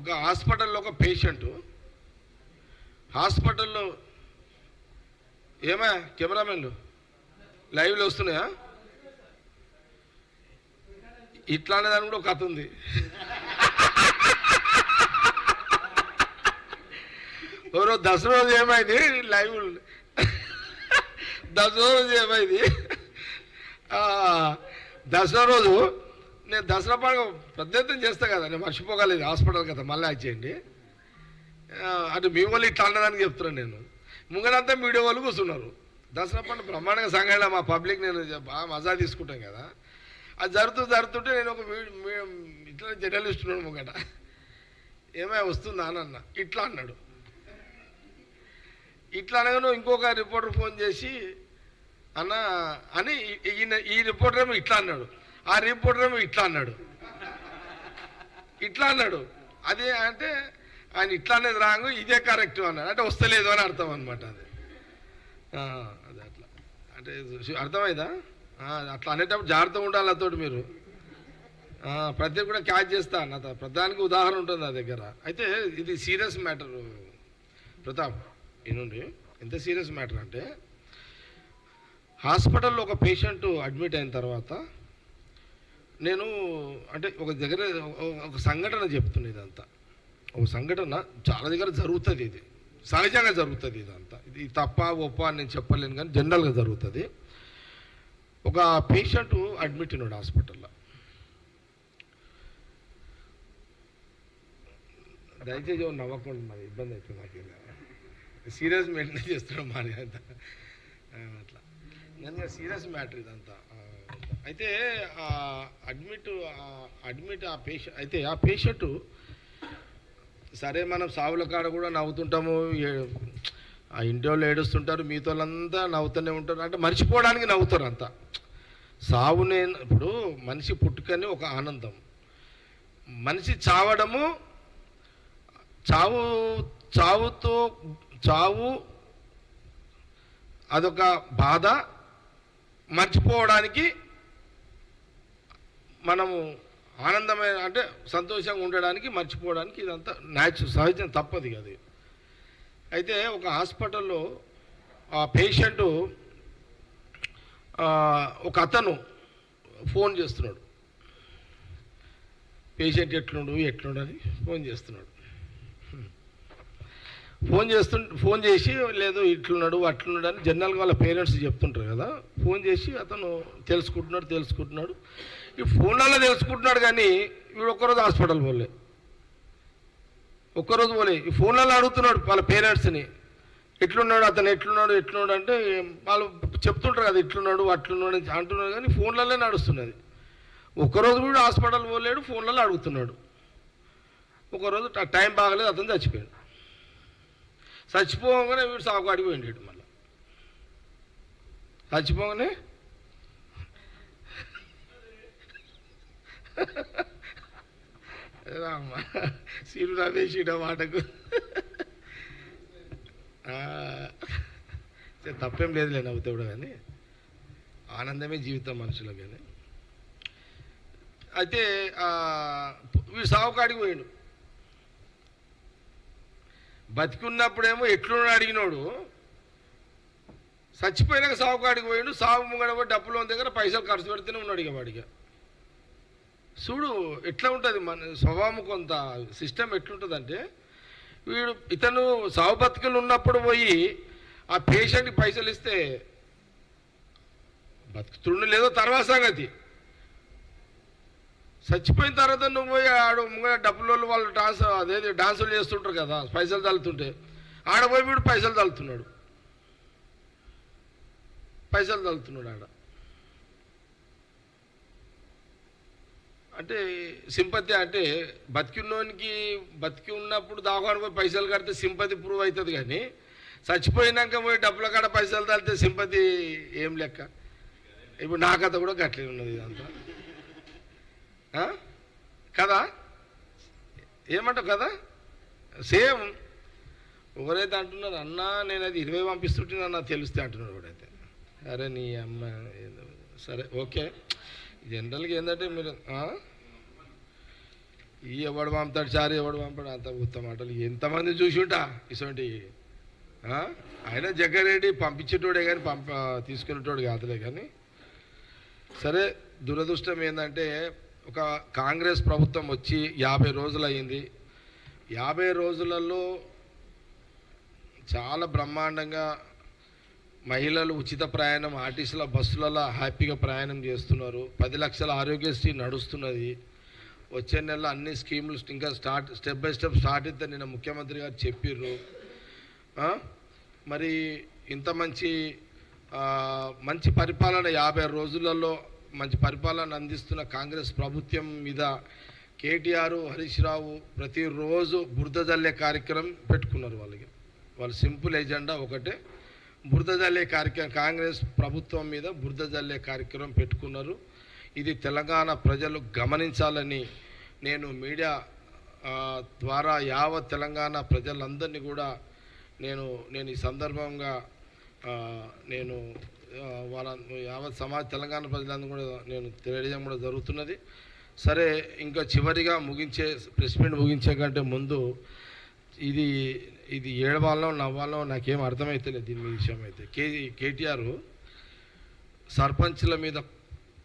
ఒక హాస్పిటల్లో ఒక పేషెంటు, హాస్పిటల్లో ఏమా కెమెరామెన్లు లైవ్లో వస్తున్నాయా? ఇట్లానే దాని కూడా ఒక కథ ఉంది. ఎవరో దసరా రోజు ఏమైంది లైవ్, దసరా రోజు ఏమైంది, దసరా రోజు నేను దసరా పండుగ పెద్ద చేస్తా కదా, నేను మర్చిపోగలేదు హాస్పిటల్ కదా, మళ్ళీ వచ్చేయండి. అంటే మీ వాళ్ళు ఇట్లా అన్నదానికి చెప్తున్నాను. నేను ముంగడంతా మీడియా వాళ్ళు కూర్చున్నారు. దసరా పండుగ బ్రహ్మాండంగా సంఘటన, మా పబ్లిక్ నేను బాగా మజా తీసుకుంటాం కదా. అది జరుగుతుంటే నేను ఒక ఇట్లా జర్నలిస్ట్ ఉన్నాడు ముంగట, ఏమై వస్తుందా అని అన్న. ఇట్లా అన్నాడు. ఇట్లా అనగానే ఇంకొక రిపోర్టర్ ఫోన్ చేసి అన్న అని, ఈ రిపోర్టర్ ఏమో ఇట్లా అన్నాడు, ఆ రిపోర్టర్ ఏమో ఇట్లా అన్నాడు. అదే అంటే ఆయన ఇట్లా అనేది రాంగ్, ఇదే కరెక్ట్ అన్నాడు. అంటే వస్తలేదు అని అర్థం అనమాట. అది అట్లా అంటే అర్థమైందా? అట్లా అనేటప్పుడు జాగ్రత్తగా ఉండాలి అతోటి మీరు. ప్రతి కూడా క్యాచ్ చేస్తా అన్న, ప్రధానికి ఉదాహరణ ఉంటుంది నా దగ్గర. అయితే ఇది సీరియస్ మ్యాటర్ ప్రతాప్, ఈనుండి ఎంత సీరియస్ మ్యాటర్ అంటే, హాస్పిటల్లో ఒక పేషెంట్ అడ్మిట్ అయిన తర్వాత నేను అంటే ఒక దగ్గర ఒక సంఘటన చెప్తున్నా. ఇదంతా ఒక సంఘటన చాలా దగ్గర జరుగుతుంది, ఇది సహజంగా జరుగుతుంది. ఇదంతా ఇది తప్ప ఒప్ప అని నేను చెప్పలేను, కానీ జనరల్గా జరుగుతుంది. ఒక పేషెంట్ అడ్మిట్ అయినాడు హాస్పిటల్లో. దయచేసి నవ్వకుండా, మరి ఇబ్బంది అవుతుంది నాకు. సీరియస్ మెయింటైన్ చేస్తున్నాం మరి అంతా అట్లా. నేను సీరియస్ మ్యాటర్ ఇదంతా. అయితే అడ్మిట్ ఆ పేషెంట్, అయితే ఆ పేషెంట్ సరే మనం సావుల కాడ కూడా నవ్వుతుంటాము, ఆ ఇంటి వాళ్ళు ఏడుస్తుంటారు, మిగతా వాళ్ళంతా నవ్వుతూనే ఉంటారు. అంటే మర్చిపోవడానికి నవ్వుతారు అంతా. సావునే ఇప్పుడు మనిషి పుట్టుకని ఒక ఆనందం, మనిషి చావడము, చావు అదొక బాధ. మర్చిపోవడానికి మనము ఆనందమైన అంటే సంతోషంగా ఉండడానికి, మర్చిపోవడానికి ఇదంతా సహజం, తప్పదు అది. అయితే ఒక హాస్పిటల్లో ఆ పేషెంటు ఒక అతను ఫోన్ చేస్తున్నాడు. పేషెంట్ ఎట్లుండు అని ఫోన్ చేస్తున్నాడు. ఫోన్ చేసి లేదు ఇట్లున్నాడు అట్లున్నాడు అని జనరల్గా వాళ్ళ పేరెంట్స్ చెప్తుంటారు కదా. ఫోన్ చేసి అతను తెలుసుకుంటున్నాడు. ఈ ఫోన్లలో తెలుసుకుంటున్నాడు, కానీ వీడు ఒక్కరోజు హాస్పిటల్ పోలే, ఈ ఫోన్లలో అడుగుతున్నాడు వాళ్ళ పేరెంట్స్ని, ఎట్లున్నాడు అతను, ఎట్లున్నాడు అంటే వాళ్ళు చెప్తుంటారు కదా ఇట్లున్నాడు అట్లున్నాడు అని అంటున్నాడు, కానీ ఫోన్లలోనే నడుస్తున్నది. ఒక్కరోజు కూడా హాస్పిటల్ పోలేడు, ఫోన్లలో అడుగుతున్నాడు. ఒకరోజు టైం బాగలేదు, అతను చచ్చిపోయాడు. చచ్చిపోగానే వీడు సాగు అడిగిపోయిండు. మళ్ళీ చచ్చిపోగానే సీరు రవేషిడ మాటకు తప్పేం లేదులే, నవ్వుతాడు. కానీ ఆనందమే జీవితం మనుషులకు. కానీ అయితే వీడు సాగుకాడికి పోయిండు. బతికున్నప్పుడేమో ఎట్లున్నాడు అడిగినోడు, చచ్చిపోయినాక సాగుకాడికి పోయిండు. సాగు ముంగడ డబ్బులో దగ్గర పైసలు ఖర్చు పెడితేనే ఉన్నాడు. ఇక వాడిగా చూడు ఎట్లా ఉంటుంది మన స్వభావం, కొంత సిస్టమ్ ఎట్లుంటుందంటే, ఇతను సాగు బతుకులు ఉన్నప్పుడు పోయి ఆ పేషెంట్కి పైసలు ఇస్తే బతుకుతుండు లేదో తర్వాత సంగతి. చచ్చిపోయిన తర్వాత నువ్వు పోయి ముంగడ డబ్బులు వాళ్ళు డాన్సులు చేస్తుంటారు కదా, పైసలు తల్లుతుంటే ఆడపోయి వీడు పైసలు తల్లుతున్నాడు ఆడ. అంటే సింపతి అంటే బతికి ఉన్నప్పుడు దాఖాను పోయి పైసలు కడితే సింపతి ప్రూవ్ అవుతుంది, కానీ చచ్చిపోయినాక పోయి డబ్బుల కాడ పైసలు తల్లితే సింపతి ఏం లెక్క. ఇప్పుడు నా కథ కూడా గట్లే ఉన్నది ఇదంతా. కదా, ఏమంటావు కదా? సేమ్. ఎవరైతే అంటున్నారు అన్నా నేను అది 20 పంపిస్తుంటే నాకు తెలుస్తే అంటున్నాడు ఎవడైతే. అరే నీ అమ్మ, సరే ఓకే. జనరల్గా ఏంటంటే మీరు ఈ ఎవడు పంపుతాడు చారు, ఎవడు పంపాడు, అంత ఉత్తమ మాటలు ఎంతమంది చూసి ఉంటా ఇటువంటి. ఆయన జగ్గారెడ్డి పంపించేటోడే కానీ తీసుకునేటోడు కాదులే. కానీ సరే, దురదృష్టం ఏంటంటే ఒక కాంగ్రెస్ ప్రభుత్వం వచ్చి 50 రోజులు అయింది. 50 రోజులలో చాలా బ్రహ్మాండంగా మహిళలు ఉచిత ప్రయాణం, ఆర్టీసీల బస్సులలో హ్యాపీగా ప్రయాణం చేస్తున్నారు. 10 లక్షల ఆరోగ్యశ్రీ నడుస్తున్నది. వచ్చే నెలలో అన్ని స్కీములు ఇంకా స్టెప్ బై స్టెప్ స్టార్ట్ అయితే నిన్న ముఖ్యమంత్రి గారు చెప్పిర్రు. మరి ఇంత మంచి పరిపాలన 50 రోజులలో మంచి పరిపాలన అందిస్తున్న కాంగ్రెస్ ప్రభుత్వం మీద కేటీఆర్, హరీష్ రావు ప్రతిరోజు బురద జల్లే కార్యక్రమం పెట్టుకున్నారు. వాళ్ళు సింపుల్ ఎజెండా ఒకటే, బురద జల్లే కార్యక్రమం. కాంగ్రెస్ ప్రభుత్వం మీద బురద జల్లే కార్యక్రమం పెట్టుకున్నారు. ఇది తెలంగాణ ప్రజలు గమనించాలని నేను మీడియా ద్వారా యావత్ తెలంగాణ ప్రజలందరినీ కూడా నేను ఈ సందర్భంగా నేను వాళ్ళ యావత్ తెలంగాణ ప్రజలందరూ కూడా నేను తెలియజేయడం కూడా జరుగుతున్నది. సరే, ఇంకా చివరిగా ప్రెస్ మీట్ ముగించే కంటే ముందు ఇది ఏడవాళ్ళలో నవ్వాలో నాకేం అర్థమవుతలేదు దీని విషయం అయితే. కేటీఆర్ సర్పంచ్ల మీద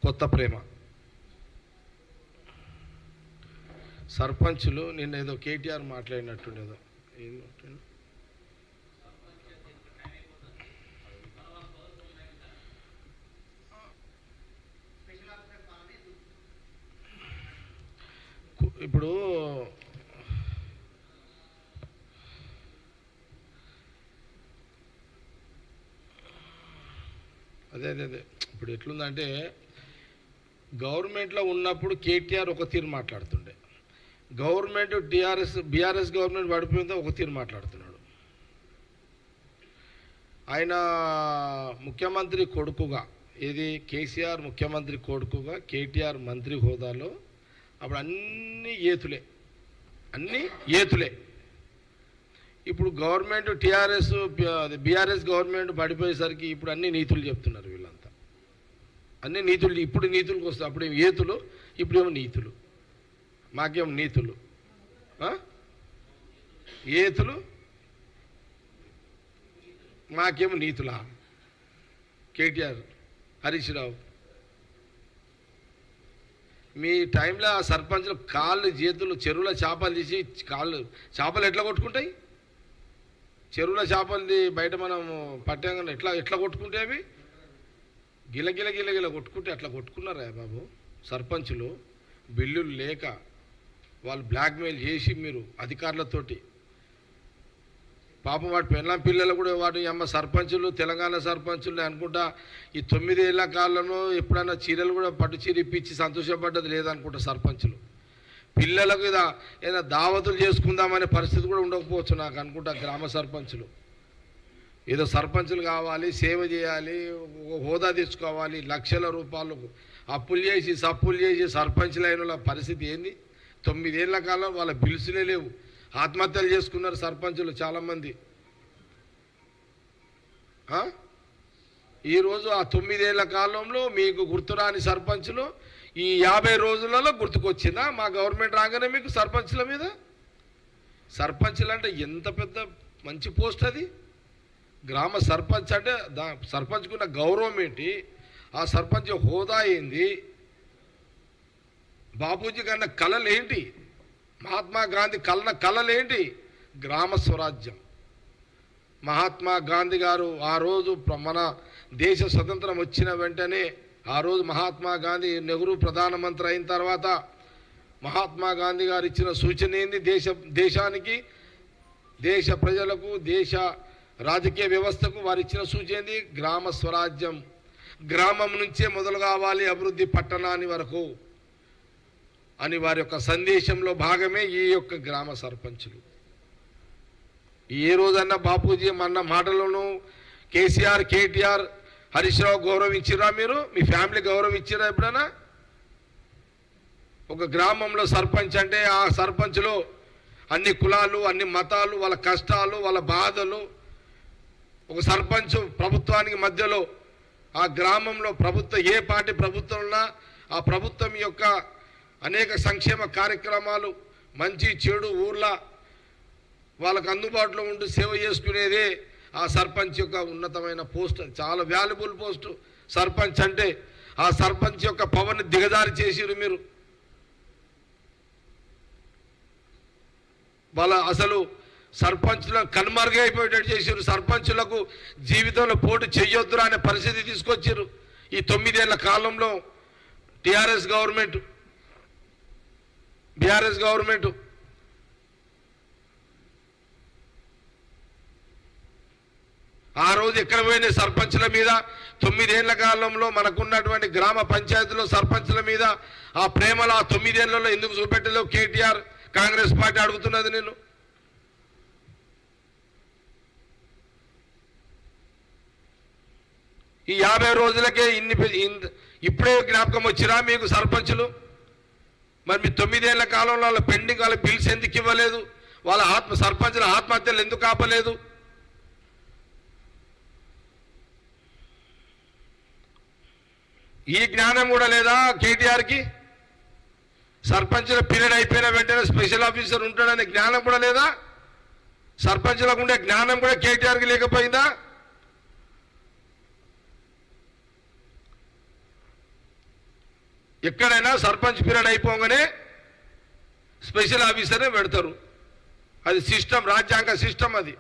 కొత్త ప్రేమ. సర్పంచులు నిన్న ఏదో కేటీఆర్ మాట్లాడినట్టుండేదో ఏం మాట్లాడి, ఇప్పుడు అదే ఇప్పుడు ఎట్లుందంటే గవర్నమెంట్లో ఉన్నప్పుడు కేటీఆర్ ఒక తీరు మాట్లాడుతుండే, గవర్నమెంట్ బీఆర్ఎస్ గవర్నమెంట్ పడిపోయిందో ఒక తీరు మాట్లాడుతున్నాడు. ఆయన ముఖ్యమంత్రి కొడుకుగా, ఏది కేసీఆర్ ముఖ్యమంత్రి కొడుకుగా కేటీఆర్ మంత్రి హోదాలో అప్పుడు అన్నీ ఏతులే. ఇప్పుడు గవర్నమెంట్ బీఆర్ఎస్ గవర్నమెంట్ పడిపోయేసరికి ఇప్పుడు అన్ని నీతులు చెప్తున్నారు వీళ్ళంతా. అన్ని నీతులు, ఇప్పుడు నీతులకు వస్తాయి. అప్పుడు ఏతులు, ఇప్పుడేమో నీతులు. మాకేమో నీతులు, ఏతులు, మాకేమో నీతులా? కేటీఆర్, హరీష్ రావు మీ టైంలో ఆ సర్పంచ్లు కాళ్ళు చేతులు చెరువుల చేపలు తీసి చేపలు ఎట్లా కొట్టుకుంటాయి? చెరువుల చేపలు బయట మనం పట్టాగానే ఎట్లా కొట్టుకుంటే అవి గిల కొట్టుకుంటే అట్లా కొట్టుకున్నారా బాబు? సర్పంచులు బిల్లులు లేక వాళ్ళు బ్లాక్మెయిల్ చేసి మీరు అధికారులతోటి పాపం వాటి పెళ్ళం పిల్లలు కూడా వాటి సర్పంచులు తెలంగాణ సర్పంచులు అనుకుంటా ఈ 9 ఏళ్ల కాలంలో ఎప్పుడైనా చీరలు కూడా పట్టు చీర ఇప్పించి సంతోషపడ్డది లేదనుకుంటా. సర్పంచులు పిల్లలకు ఏదైనా దావతులు చేసుకుందామనే పరిస్థితి కూడా ఉండకపోవచ్చు నాకు అనుకుంటా. గ్రామ సర్పంచులు ఏదో సర్పంచులు కావాలి, సేవ చేయాలి, హోదా తెచ్చుకోవాలి, లక్షల రూపాయలు అప్పులు చేసి సప్పులు చేసి సర్పంచులు అయిన పరిస్థితి ఏంది? 9 ఏళ్ల కాలం వాళ్ళ బిల్సులే లేవు, ఆత్మహత్యలు చేసుకున్నారు సర్పంచులు చాలామంది. ఈరోజు ఆ 9 ఏళ్ల కాలంలో మీకు గుర్తురాని సర్పంచులు ఈ 50 రోజులలో గుర్తుకొచ్చిందా మా గవర్నమెంట్ రాగానే మీకు సర్పంచుల మీద? సర్పంచులు అంటే ఎంత పెద్ద మంచి పోస్ట్ అది. గ్రామ సర్పంచ్ అంటే సర్పంచ్కున్న గౌరవం ఏంటి? ఆ సర్పంచ్ హోదా ఏంది? బాపూజీ కన్నా కళలు ఏంటి? మహాత్మా గాంధీ కళలేంటి? గ్రామ స్వరాజ్యం. మహాత్మా గాంధీ గారు ఆ రోజు మన దేశ స్వతంత్రం వచ్చిన వెంటనే ఆ రోజు మహాత్మా గాంధీ, నెహ్రూ ప్రధానమంత్రి అయిన తర్వాత మహాత్మా గాంధీ గారు ఇచ్చిన సూచన ఏంది? దేశానికి, దేశ ప్రజలకు, దేశ రాజకీయ వ్యవస్థకు వారు ఇచ్చిన సూచన ఏంది? గ్రామ స్వరాజ్యం. గ్రామం నుంచే మొదలు కావాలి అభివృద్ధి పట్టణాన్ని వరకు అని వారి యొక్క సందేశంలో భాగమే ఈ యొక్క గ్రామ సర్పంచులు. ఏ రోజన్నా బాపూజీ మన మాటలను కేసీఆర్, కేటీఆర్, హరీష్ రావు గౌరవించిరా? మీరు మీ ఫ్యామిలీ గౌరవించిరా ఎప్పుడైనా? ఒక గ్రామంలో సర్పంచ్ అంటే ఆ సర్పంచ్లో అన్ని కులాలు, అన్ని మతాలు, వాళ్ళ కష్టాలు, వాళ్ళ బాధలు, ఒక సర్పంచ్ ప్రభుత్వానికి మధ్యలో ఆ గ్రామంలో ఏ పార్టీ ప్రభుత్వం ఉన్నా ఆ ప్రభుత్వం యొక్క అనేక సంక్షేమ కార్యక్రమాలు, మంచి చెడు ఊర్ల వాళ్ళకు అందుబాటులో ఉంటూ సేవ చేసుకునేదే ఆ సర్పంచ్ యొక్క ఉన్నతమైన పోస్ట్. చాలా వాల్యుబుల్ పోస్టు సర్పంచ్ అంటే. ఆ సర్పంచ్ యొక్క పవర్ని దిగజారి చేసిరు మీరు. వాళ్ళ అసలు సర్పంచ్లను కనుమరుగైపోయేటట్టు చేసారు. సర్పంచులకు జీవితంలో పోటీ చెయ్యొద్దురా అనే పరిస్థితి తీసుకొచ్చారు ఈ 9 ఏళ్ల కాలంలో బీఆర్ఎస్ గవర్నమెంట్. ఆ రోజు ఎక్కడ పోయిన సర్పంచ్ల మీద 9 ఏళ్ల కాలంలో మనకున్నటువంటి గ్రామ పంచాయతీలో సర్పంచ్ల మీద ఆ ప్రేమలు ఆ 9 ఏళ్లలో ఎందుకు చూపెట్టలేవు కేటీఆర్ కాంగ్రెస్ పార్టీ అడుగుతున్నది నేను. ఈ 50 రోజులకే ఇప్పుడే జ్ఞాపకం వచ్చిరా మీకు సర్పంచులు? మరి మీ 9 ఏళ్ల కాలంలో వాళ్ళ పెండింగ్ వాళ్ళ బిల్స్ ఎందుకు ఇవ్వలేదు? వాళ్ళ సర్పంచుల ఆత్మహత్యలు ఎందుకు ఆపలేదు? ఈ జ్ఞానం కూడా లేదా కేటీఆర్కి? సర్పంచుల పీరియడ్ అయిపోయిన వెంటనే స్పెషల్ ఆఫీసర్ ఉంటాడనే జ్ఞానం కూడా లేదా? సర్పంచులకు ఉండే జ్ఞానం కూడా కేటీఆర్కి లేకపోయిందా? ఎక్కడైనా సర్పంచ్ పీరియడ్ అయిపోగానే స్పెషల్ ఆఫీసర్నే పెడతారు. అది సిస్టమ్, రాజ్యాంగ సిస్టమ్ అది.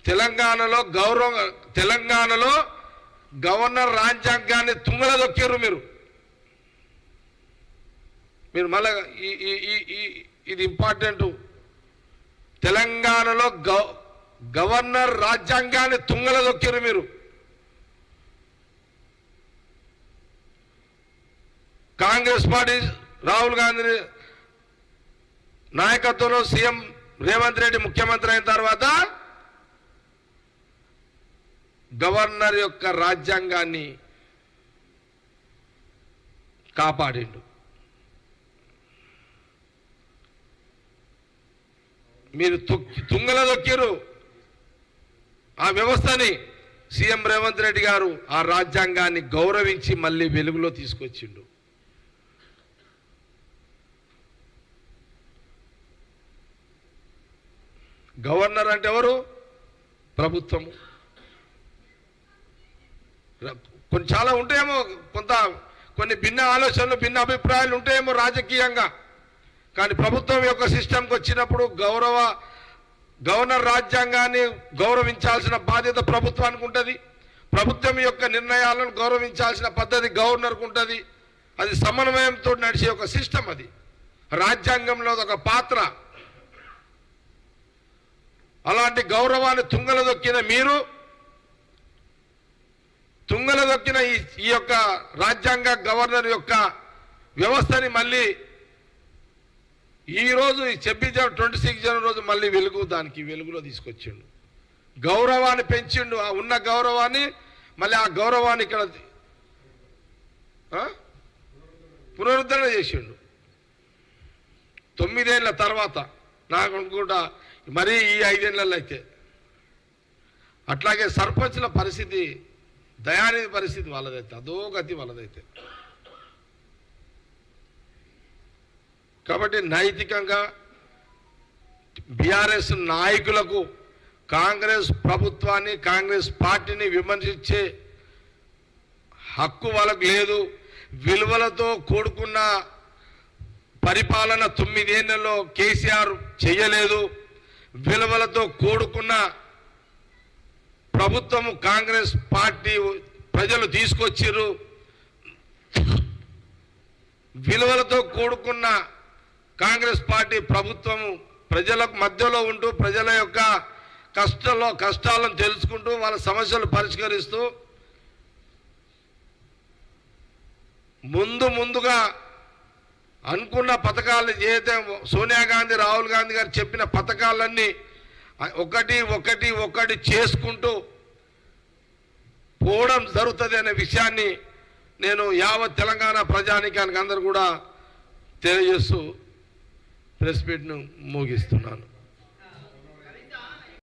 తెలంగాణలో గవర్నర్ రాజ్యాంగాన్ని తుంగల దొక్కారు మీరు మళ్ళా ఇది ఇంపార్టెంట్. తెలంగాణలో గవర్నర్ రాజ్యాంగాన్ని తుంగల దొక్కారు మీరు. కాంగ్రెస్ పార్టీ రాహుల్ గాంధీ నాయకత్వంలో సీఎం రేవంత్ రెడ్డి ముఖ్యమంత్రి అయిన తర్వాత గవర్నర్ యొక్క రాజ్యాంగాన్ని కాపాడిండు. మీరు తుంగల దొక్కిరు ఆ వ్యవస్థని. సీఎం రేవంత్ రెడ్డి గారు ఆ రాజ్యాంగాన్ని గౌరవించి మళ్ళీ వెలుగులో తీసుకొచ్చిండు. గవర్నర్ అంటే ఎవరు? ప్రభుత్వము. చాలా ఉంటాయేమో, కొన్ని భిన్న ఆలోచనలు, భిన్న అభిప్రాయాలు ఉంటాయేమో రాజకీయంగా. కానీ ప్రభుత్వం యొక్క సిస్టమ్కి వచ్చినప్పుడు గవర్నర్ రాజ్యాంగాన్ని గౌరవించాల్సిన బాధ్యత ప్రభుత్వానికి ఉంటుంది. ప్రభుత్వం యొక్క నిర్ణయాలను గౌరవించాల్సిన పద్ధతి గవర్నర్కు ఉంటుంది. అది సమన్వయంతో నడిచే ఒక సిస్టమ్. అది రాజ్యాంగంలో ఒక పాత్ర. అలాంటి గౌరవాన్ని తుంగలదొక్కిన మీరు, తుంగలదొక్కిన ఈ యొక్క రాజ్యాంగ గవర్నర్ యొక్క వ్యవస్థని మళ్ళీ ఈరోజు 26 జనవరి రోజు మళ్ళీ వెలుగులో తీసుకొచ్చిండు. గౌరవాన్ని పెంచిండు. ఆ ఉన్న గౌరవాన్ని మళ్ళీ ఆ గౌరవాన్ని ఇక్కడ పునరుద్ధరణ చేసిండు 9 ఏళ్ల తర్వాత. నాకు అనుకుంటా మరీ ఈ 5 ఏళ్లలో అయితే. అట్లాగే సర్పంచ్ల పరిస్థితి, దయానిధి పరిస్థితి వాళ్ళదైతే అధోగతి వాళ్ళదైతే. కాబట్టి నైతికంగా బీఆర్ఎస్ నాయకులకు కాంగ్రెస్ ప్రభుత్వాన్ని, కాంగ్రెస్ పార్టీని విమర్శించే హక్కు వాళ్ళకు లేదు. విలువలతో కూడుకున్న పరిపాలన 9 ఏళ్లలో కేసీఆర్ చేయలేదు. విలువలతో కూడుకున్న ప్రభుత్వము కాంగ్రెస్ పార్టీ ప్రజలు తీసుకొచ్చిర్రు. విలువలతో కూడుకున్న కాంగ్రెస్ పార్టీ ప్రభుత్వము ప్రజలకు మధ్యలో ఉంటూ ప్రజల యొక్క కష్టాలను తెలుసుకుంటూ వాళ్ళ సమస్యలు పరిష్కరిస్తూ ముందుగా అనుకున్న పథకాలు ఏదైతే సోనియా గాంధీ, రాహుల్ గాంధీ గారు చెప్పిన పథకాలన్నీ ఒకటి చేసుకుంటూ పోవడం జరుగుతుంది అనే విషయాన్ని నేను యావత్ తెలంగాణ ప్రజానీకానికి అందరూ కూడా తెలియజేస్తూ ప్రెస్ మీట్ను ముగిస్తున్నాను.